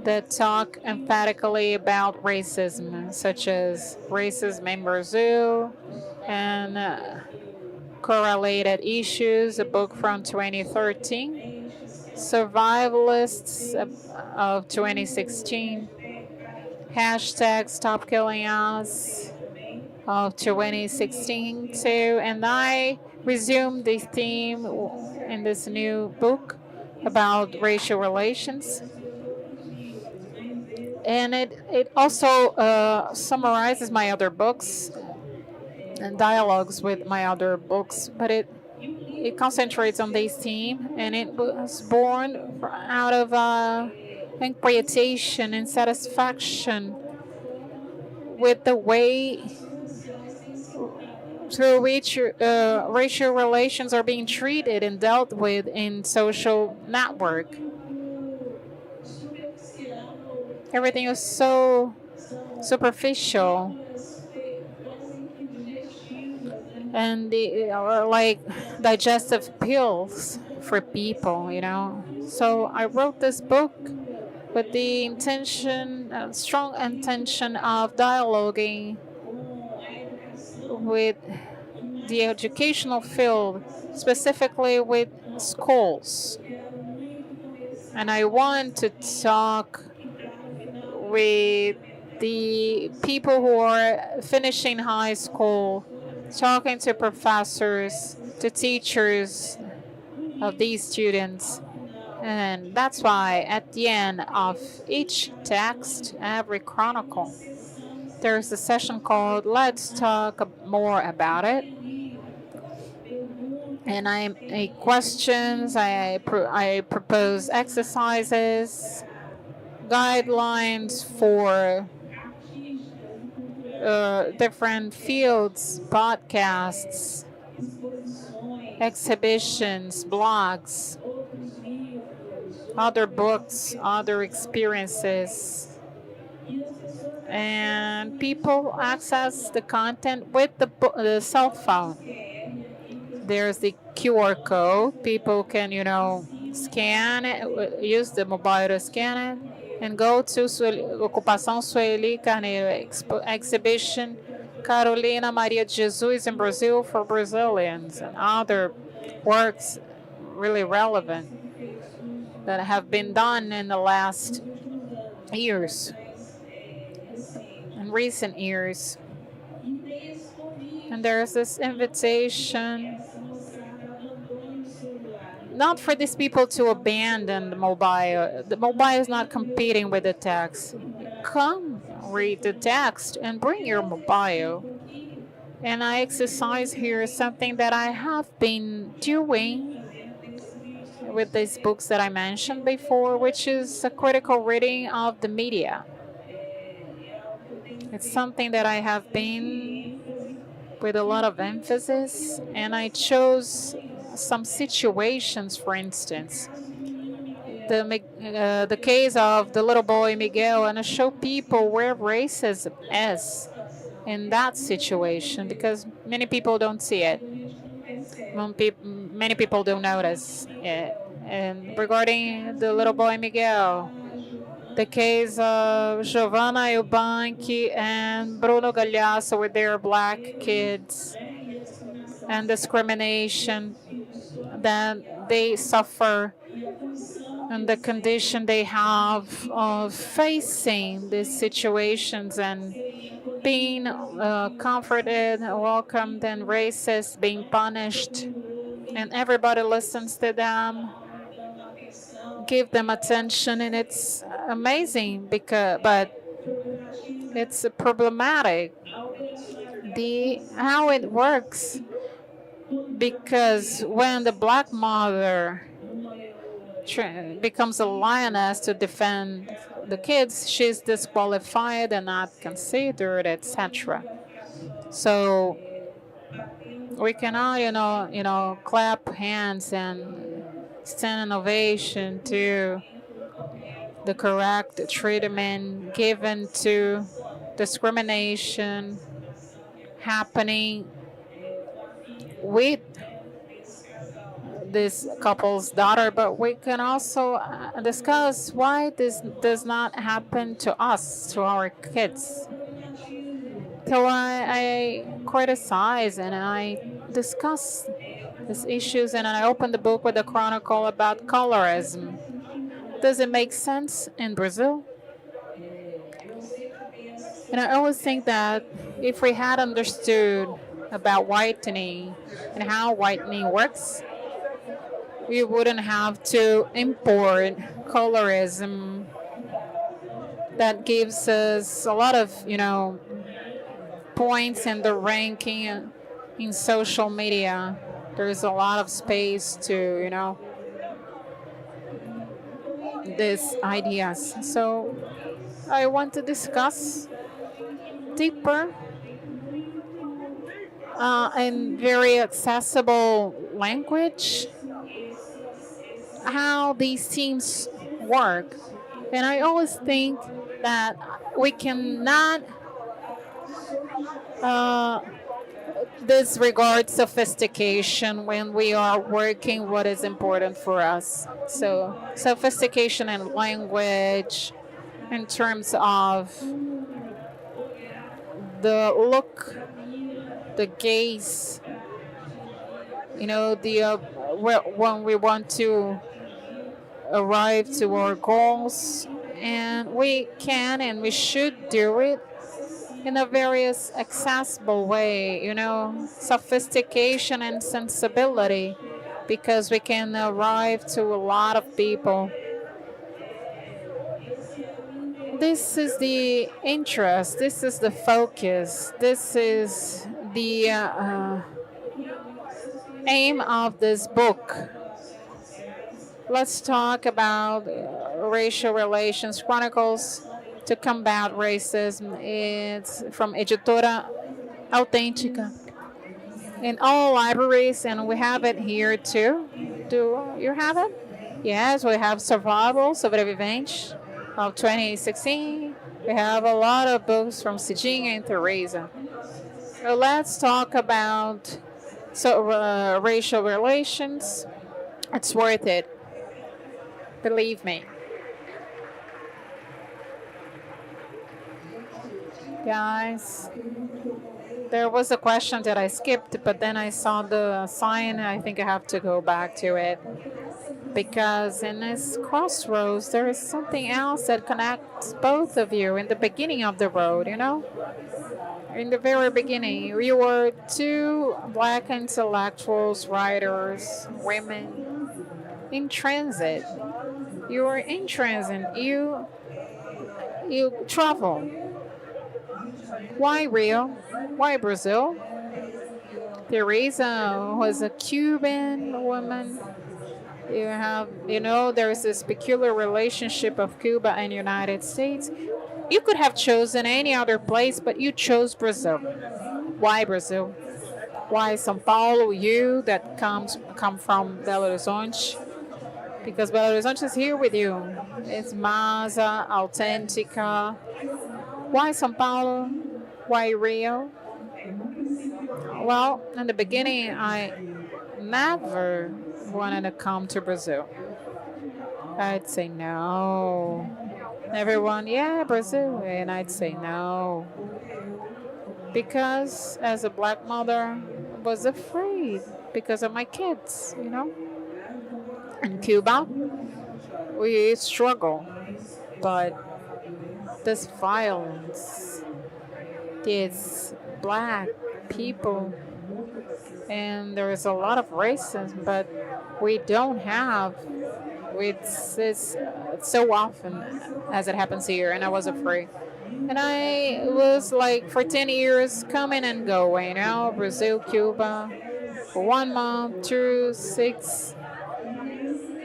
that talk emphatically about racism, such as Racism in Brazil and Correlated Issues, a book from 2013, Survivalists of 2016, hashtag Stop Killing Us of 2016 too, and I resumed this theme in this new book about racial relations. And it also summarizes my other books and dialogues with my other books, but it concentrates on this theme, and it was born out of inquietation and satisfaction with the way through which racial relations are being treated and dealt with in social network. Everything is so superficial, and the like digestive pills for people. So I wrote this book with the intention, strong intention of dialoguing with the educational field, specifically with schools. And I want to talk with the people who are finishing high school, talking to professors, to teachers of these students. And that's why at the end of each text, every chronicle, there's a session called Let's Talk More About It. And I make questions, I propose exercises, guidelines for different fields, podcasts, exhibitions, blogs, other books, other experiences. And people access the content with the cell phone. There's the QR code. People can, scan it, use the mobile to scan it, and go to Ocupação Sueli Carneiro exhibition, Carolina Maria de Jesus in Brazil for Brazilians, and other works really relevant that have been done in the last years, in recent years. And there's this invitation not for these people to abandon the mobile. The mobile is not competing with the text. Come read the text and bring your mobile. And I exercise here something that I have been doing with these books that I mentioned before, which is a critical reading of the media. It's something that I have been with a lot of emphasis, and I chose some situations, for instance, the case of the little boy Miguel, and I show people where racism is in that situation, because many people don't see it. Many people don't notice it. And regarding the little boy Miguel, the case of Giovanna Eubank and Bruno Galhaço with their black kids, and discrimination that they suffer, and the condition they have of facing these situations and being comforted, welcomed, and racist, being punished, and everybody listens to them, give them attention, and it's amazing but it's problematic how it works, because when the black mother becomes a lioness to defend the kids, she's disqualified and not considered, etc. So we can all, clap hands and stand in ovation to the correct treatment given to discrimination happening with this couple's daughter, but we can also discuss why this does not happen to us, to our kids. So I criticize and I discuss these issues, and I open the book with a chronicle about colorism. Does it make sense in Brazil? And I always think that if we had understood about whitening and how whitening works, we wouldn't have to import colorism that gives us a lot of, points in the ranking in social media. There's a lot of space to, these ideas. So I want to discuss deeper in very accessible language how these teams work. And I always think that we cannot uh, disregard sophistication when we are working what is important for us. So, sophistication in language, in terms of the look, the gaze, when we want to arrive to our goals, and we can and we should do it in a very accessible way, sophistication and sensibility, because we can arrive to a lot of people. This is the interest, this is the focus, this is the aim of this book. Let's talk about racial relations chronicles to combat racism. It's from Editora Autêntica in all libraries, and we have it here too. Do you have it? Yes, we have Survival, Sobrevivente of 2016. We have a lot of books from Cidinha and Teresa. So let's talk about racial relations. It's worth it. Believe me. Guys, there was a question that I skipped, but then I saw the sign. I think I have to go back to it. Because in this crossroads, there is something else that connects both of you in the beginning of the road, In the very beginning, we were two black intellectuals, writers, women in transit. You were in transit. You travel. Why Rio? Why Brazil? Teresa was a Cuban woman. There is this peculiar relationship of Cuba and United States. You could have chosen any other place, but you chose Brazil. Why Brazil? Why São Paulo? You that come from Belo Horizonte, because Belo Horizonte is here with you. It's Mesa, Autêntica. Why São Paulo? Why Rio? Well, in the beginning, I never wanted to come to Brazil. I'd say no. Everyone, yeah, Brazil. And I'd say no. Because as a black mother, I was afraid because of my kids, In Cuba, we struggle. But this violence, these black people, and there is a lot of racism, but we don't have it's so often as it happens here, and I was afraid. And I was like for 10 years coming and going, Brazil, Cuba, for 1 month, 2, 6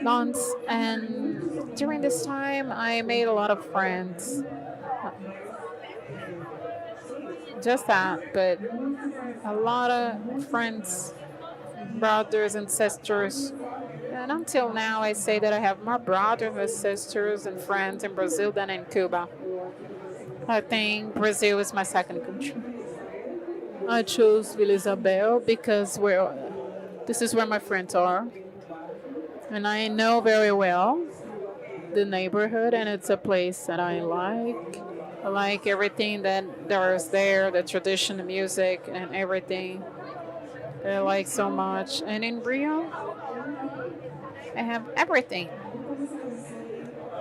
months, and during this time I made a lot of friends. Just that, but a lot of friends, brothers and sisters. And until now, I say that I have more brothers and sisters and friends in Brazil than in Cuba. I think Brazil is my second country. I chose Vila Isabel because this is where my friends are. And I know very well the neighborhood, and it's a place that I like. I like everything that there is there, the tradition, the music, and everything. I like so much. And in Rio, I have everything.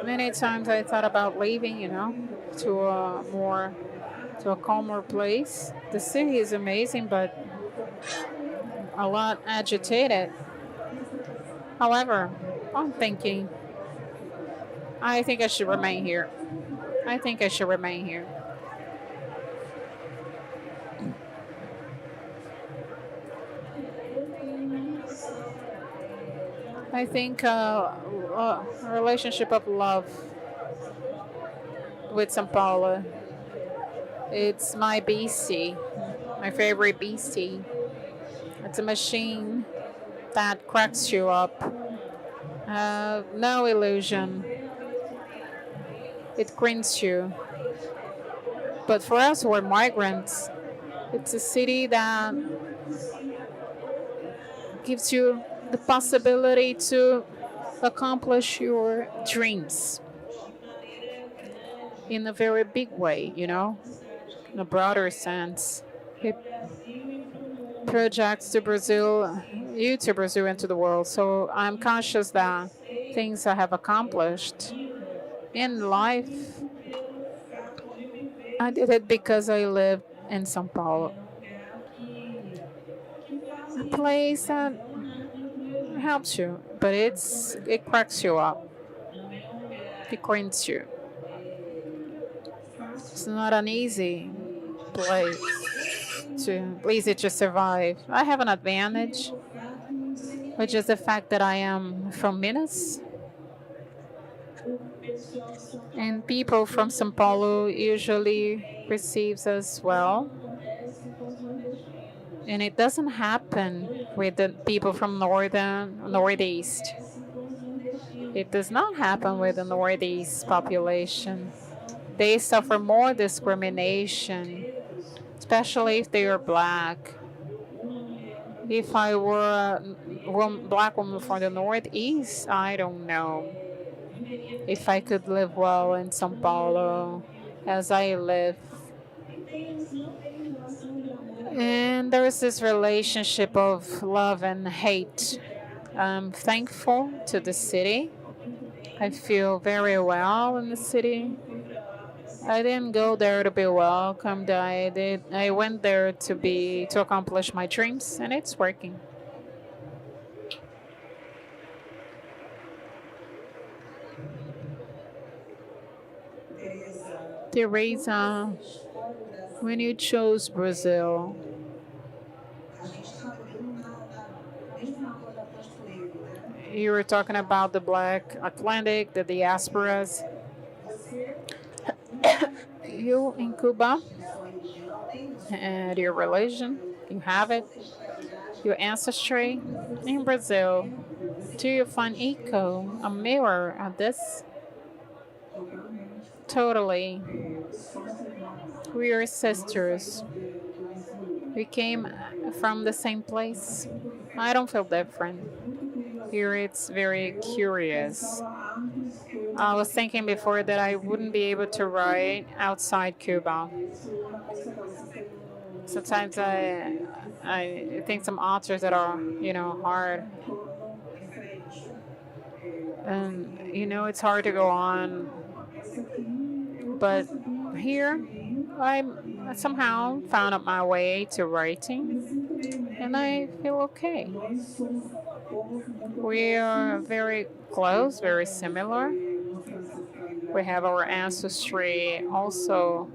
Many times I thought about leaving, to a calmer place. The city is amazing, but a lot agitated. However, I think I should remain here. I think I should remain here. I think a relationship of love with São Paulo. It's my beastie, my favorite beastie. It's a machine that cracks you up. No illusion. It grinds you. But for us who are migrants, it's a city that gives you the possibility to accomplish your dreams in a very big way, in a broader sense. It projects to Brazil, you to Brazil and to the world. So I'm conscious that things I have accomplished in life, I did it because I lived in São Paulo, a place that helps you, but it cracks you up, it grinds you. It's not an place easy to survive. I have an advantage, which is the fact that I am from Minas, and people from São Paulo usually receives us well. And it doesn't happen with the people from Northeast. It does not happen with the Northeast population. They suffer more discrimination, especially if they are black. If I were a black woman from the Northeast, I don't know if I could live well in São Paulo as I live. And there's this relationship of love and hate. I'm thankful to the city. I feel very well in the city. I didn't go there to be welcomed. I went there to accomplish my dreams, and it's working. Teresa, when you chose Brazil, you were talking about the Black Atlantic, the diasporas. You in Cuba and your religion, you have it, your ancestry. In Brazil, do you find echo, a mirror of this? Totally. We are sisters. We came from the same place. I don't feel different. Here it's very curious. I was thinking before that I wouldn't be able to write outside Cuba. Sometimes I think some authors that are hard, and it's hard to go on. But here I somehow found out my way to writing, and I feel okay. We are very close, very similar. We have our ancestry also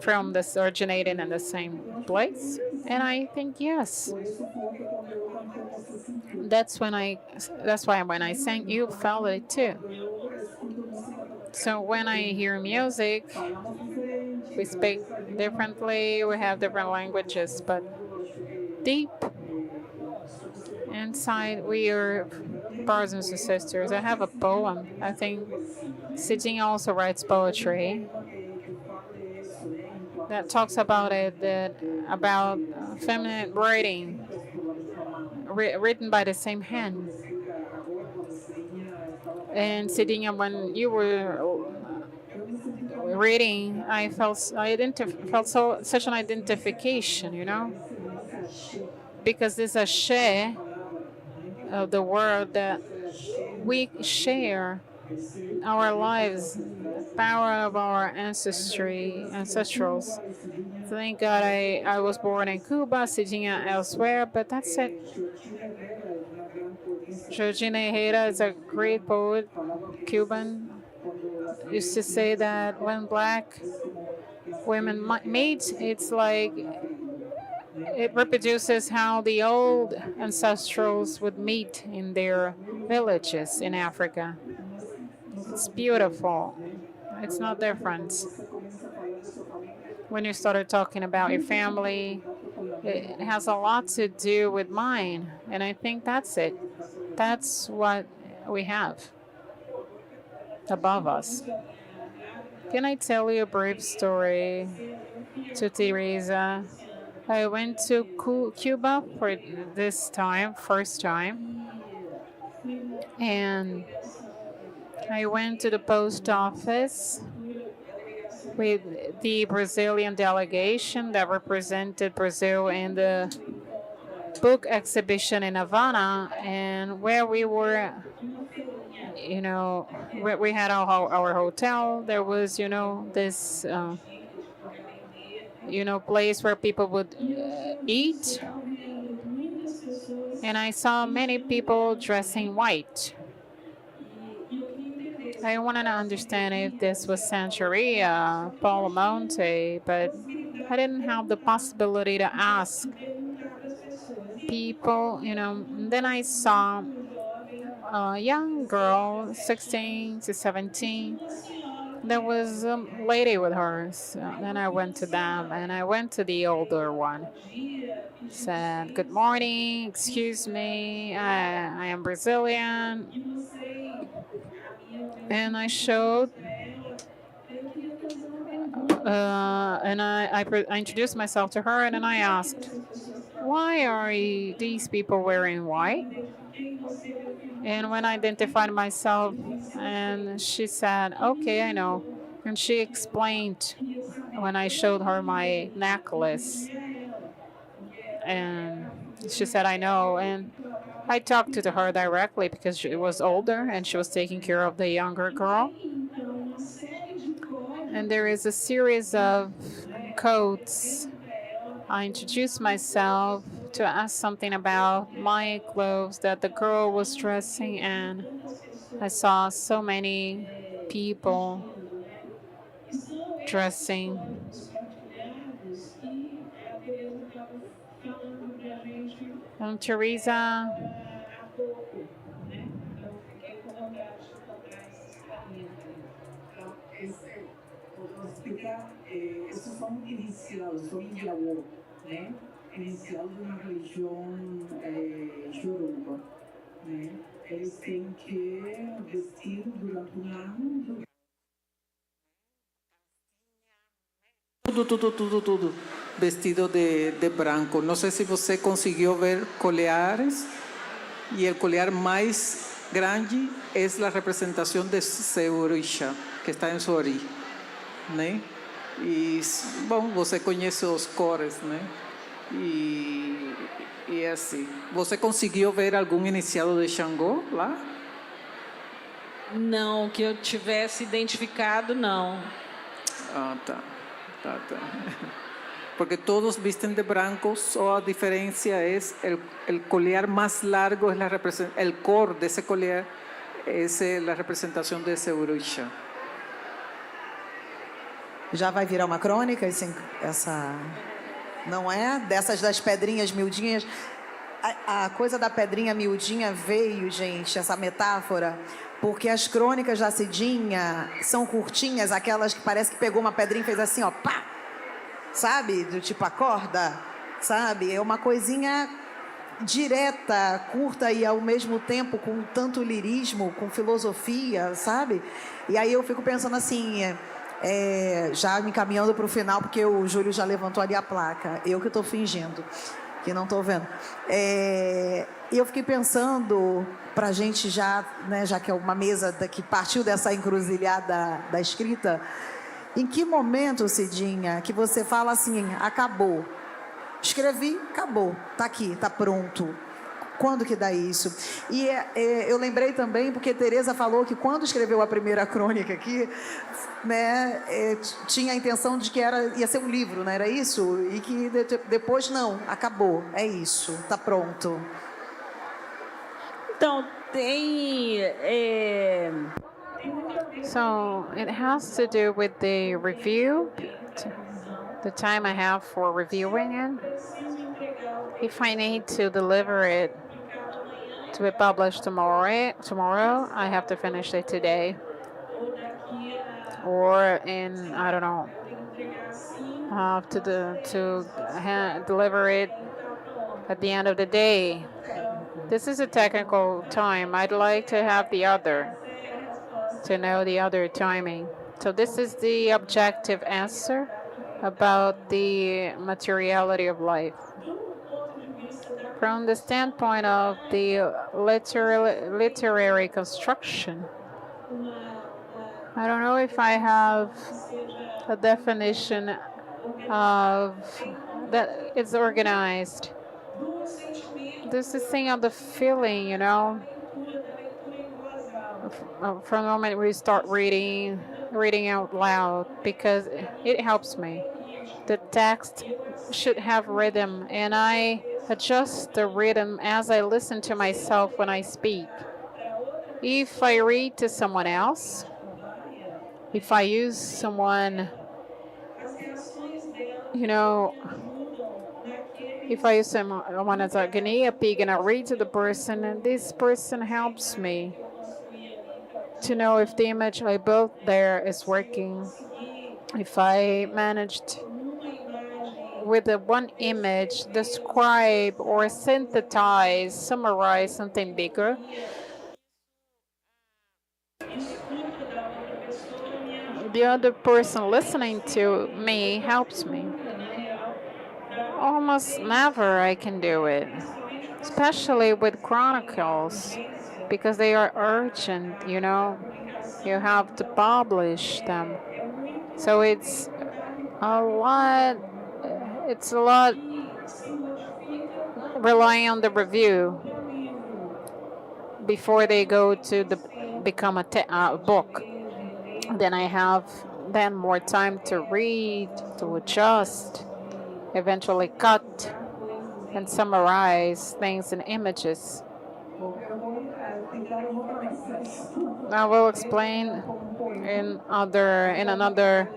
from this originating in the same place, and I think yes. That's why when I sang, you felt it too. So when I hear music, we speak differently, we have different languages, but deep inside we are brothers and sisters. I have a poem. I think Cidinha also writes poetry that talks about it, about feminine writing written by the same hand. And Cidinha, when you were reading, I felt such an identification, because there's a share of the world that we share our lives, the power of our ancestrals. Thank God I was born in Cuba, Cidinha elsewhere, but that's it. Georgina Herrera is a great poet, Cuban. used to say that when black women mate, it's like it reproduces how the old ancestrals would meet in their villages in Africa. It's beautiful. It's not different. When you started talking about your family, it has a lot to do with mine. And I think that's it. That's what we have above us. Can I tell you a brief story to Teresa? I went to Cuba for this time, first time, and I went to the post office with the Brazilian delegation that represented Brazil in the book exhibition in Havana, and where we were, where we had our hotel. There was, this, place where people would eat, and I saw many people dressing white. I wanted to understand if this was Santeria, Paulo Monte, but I didn't have the possibility to ask people, Then I saw a young girl, 16 to 17. There was a lady with her. So then I went to them, and I went to the older one. Said, "Good morning, excuse me, I am Brazilian." And I showed, and I introduced myself to her, and then I asked, "Why are these people wearing white?" And when I identified myself, and she said, "Okay, I know." And she explained when I showed her my necklace, and she said, "I know." And I talked to her directly because she was older and she was taking care of the younger girl. And there is a series of codes. I introduced myself to ask something about my clothes that the girl was dressing, and I saw so many people dressing. And Teresa, esses são iniciados, são indianos, né? Iniciados na região Yoruba, né? Eles têm que vestir durante ano. Tudo vestido de branco. Não sei se você conseguiu ver coleares, e o colear mais grande é a representação de seu orixá, que está em sua origem, né? E, bom, você conhece os cores, né? E é assim. Você conseguiu ver algum iniciado de Xangô lá? Não, que eu tivesse identificado, não. Ah, tá. Porque todos visten de branco, só a diferença é o colear mais largo, o cor desse colear é a representação desse orixá. Já vai virar uma crônica essa... Não é? Dessas das pedrinhas miudinhas. A coisa da pedrinha miudinha veio, gente, essa metáfora, porque as crônicas da Cidinha são curtinhas, aquelas que parece que pegou uma pedrinha e fez assim, ó, pá! Sabe? Do tipo acorda, sabe? É uma coisinha direta, curta e ao mesmo tempo com tanto lirismo, com filosofia, sabe? E aí eu fico pensando assim... já me encaminhando para o final, porque o Júlio já levantou ali a placa. Eu que estou fingindo, que não estou vendo. E eu fiquei pensando, para a gente já, né, já que é uma mesa que partiu dessa encruzilhada da escrita, em que momento, Cidinha, que você fala assim, acabou, escrevi, acabou, está aqui, está pronto. Quando que dá isso? E eu lembrei também, porque Teresa falou que quando escreveu a primeira crônica aqui, né, tinha a intenção de que ia ser um livro, não era isso? E que depois, não, acabou, é isso, está pronto. Então, tem So it has to do with the review, the time I have for reviewing it. If I need to deliver it to be published tomorrow, I have to finish it today. Or in, I don't know, have to deliver it at the end of the day. This is a technical time. I'd like to have the other, to know the other timing. So this is the objective answer about the materiality of life. From the standpoint of the literary construction, I don't know if I have a definition of that it's organized. This is thing of the feeling, you know. From the moment we start reading out loud, because it helps me. The text should have rhythm, and I adjust the rhythm as I listen to myself when I speak. If I read to someone else, if I use someone, you know, if I use someone as a guinea pig and I read to the person, and this person helps me to know if the image I built there is working. If I managed with the one image describe or synthesize, summarize something bigger, the other person listening to me helps me. Almost never I can do it, especially with chronicles, because they are urgent, you know. You have to publish them. So it's a lot relying on the review before they go to become a book. Then I have more time to read, to adjust, eventually cut and summarize things in images. I will explain in another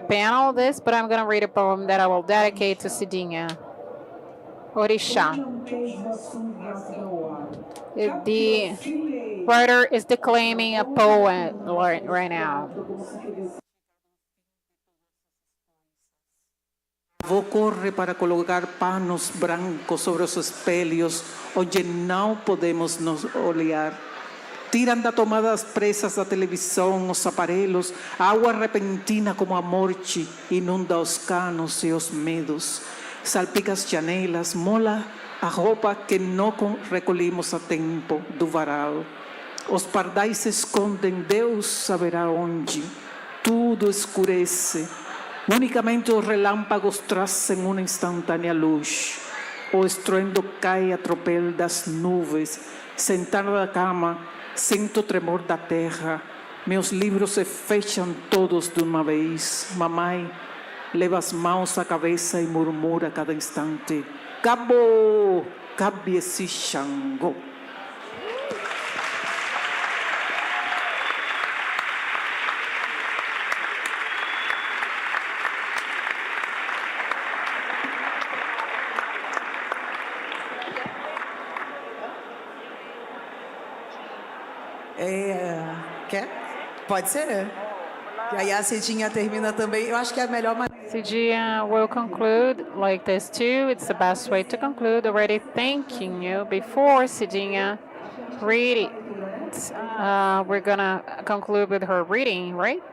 panel this, but I'm gonna read a poem that I will dedicate to Cidinha. Orixá. The writer is declaiming a poem right now. Avô corre para colocar panos brancos sobre os espelhos, onde não podemos nos olhar. Tiram da tomada as presas da televisão, os aparelhos, a água repentina como a morte inunda os canos e os medos. Salpica as janelas, mola a roupa que não recolhemos a tempo do varal. Os pardais se escondem, Deus saberá onde. Tudo escurece. Unicamente os relâmpagos trazem uma instantânea luz. O estruendo cai a tropel das nuvens. Sentada na cama, sinto o tremor da terra. Meus livros se fecham todos de uma vez. Mamãe leva as mãos à cabeça e murmura a cada instante: Cabo, cabe esse Xangô. Quer? Pode ser? E aí a Cidinha termina também. Eu acho que é a melhor maneira. Cidinha will conclude like this too. It's the best way to conclude. Already thanking you before Cidinha reading. We're gonna conclude with her reading, right?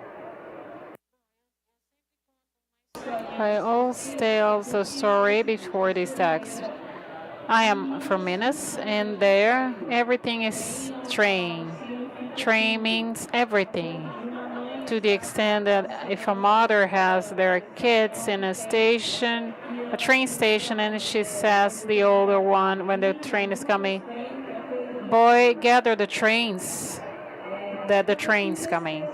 I always tell the story before this text. I am from Minas, and there everything is train. Train means everything, to the extent that if a mother has their kids in a train station, and she says the older one when the train is coming, boy, gather the trains, that the train's coming.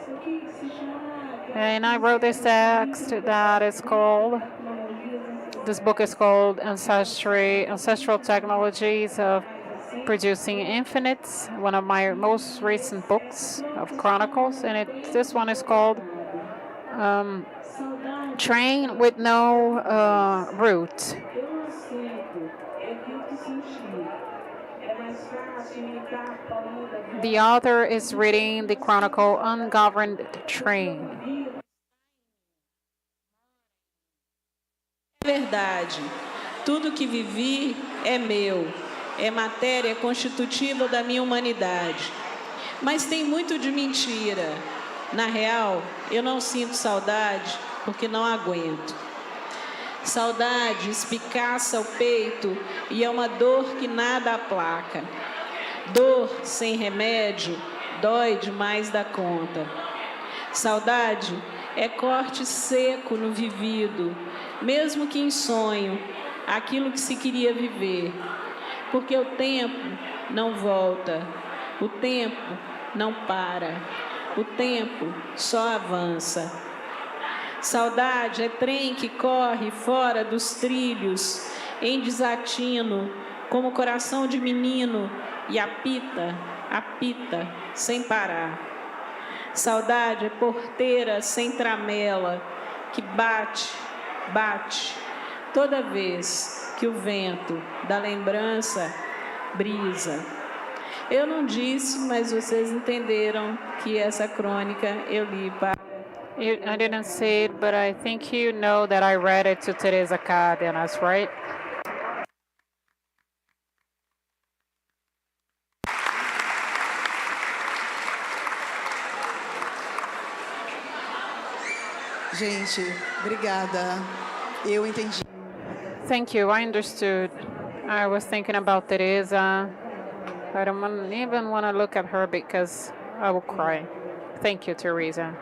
And I wrote this text that is called, this book is called Ancestral Technologies of producing Infinites, one of my most recent books of chronicles, and this one is called Train with No Route. The author is reading the chronicle Ungoverned Train. Verdade. Tudo que vivi é meu. É matéria constitutiva da minha humanidade. Mas tem muito de mentira. Na real, eu não sinto saudade porque não aguento. Saudade espicaça o peito e é uma dor que nada aplaca. Dor sem remédio dói demais da conta. Saudade é corte seco no vivido, mesmo que em sonho, aquilo que se queria viver. Porque o tempo não volta, o tempo não para, o tempo só avança. Saudade é trem que corre fora dos trilhos, em desatino, como coração de menino, e apita, apita, sem parar. Saudade é porteira sem tramela, que bate, bate, toda vez que o vento da lembrança brisa. Eu não disse, mas vocês entenderam que essa crônica eu li para... I didn't say it, but I think you know that I read it to Teresa Cárdenas, right? Gente, obrigada. Eu entendi. Thank you. I understood. I was thinking about Teresa. I don't even want to look at her because I will cry. Thank you, Teresa.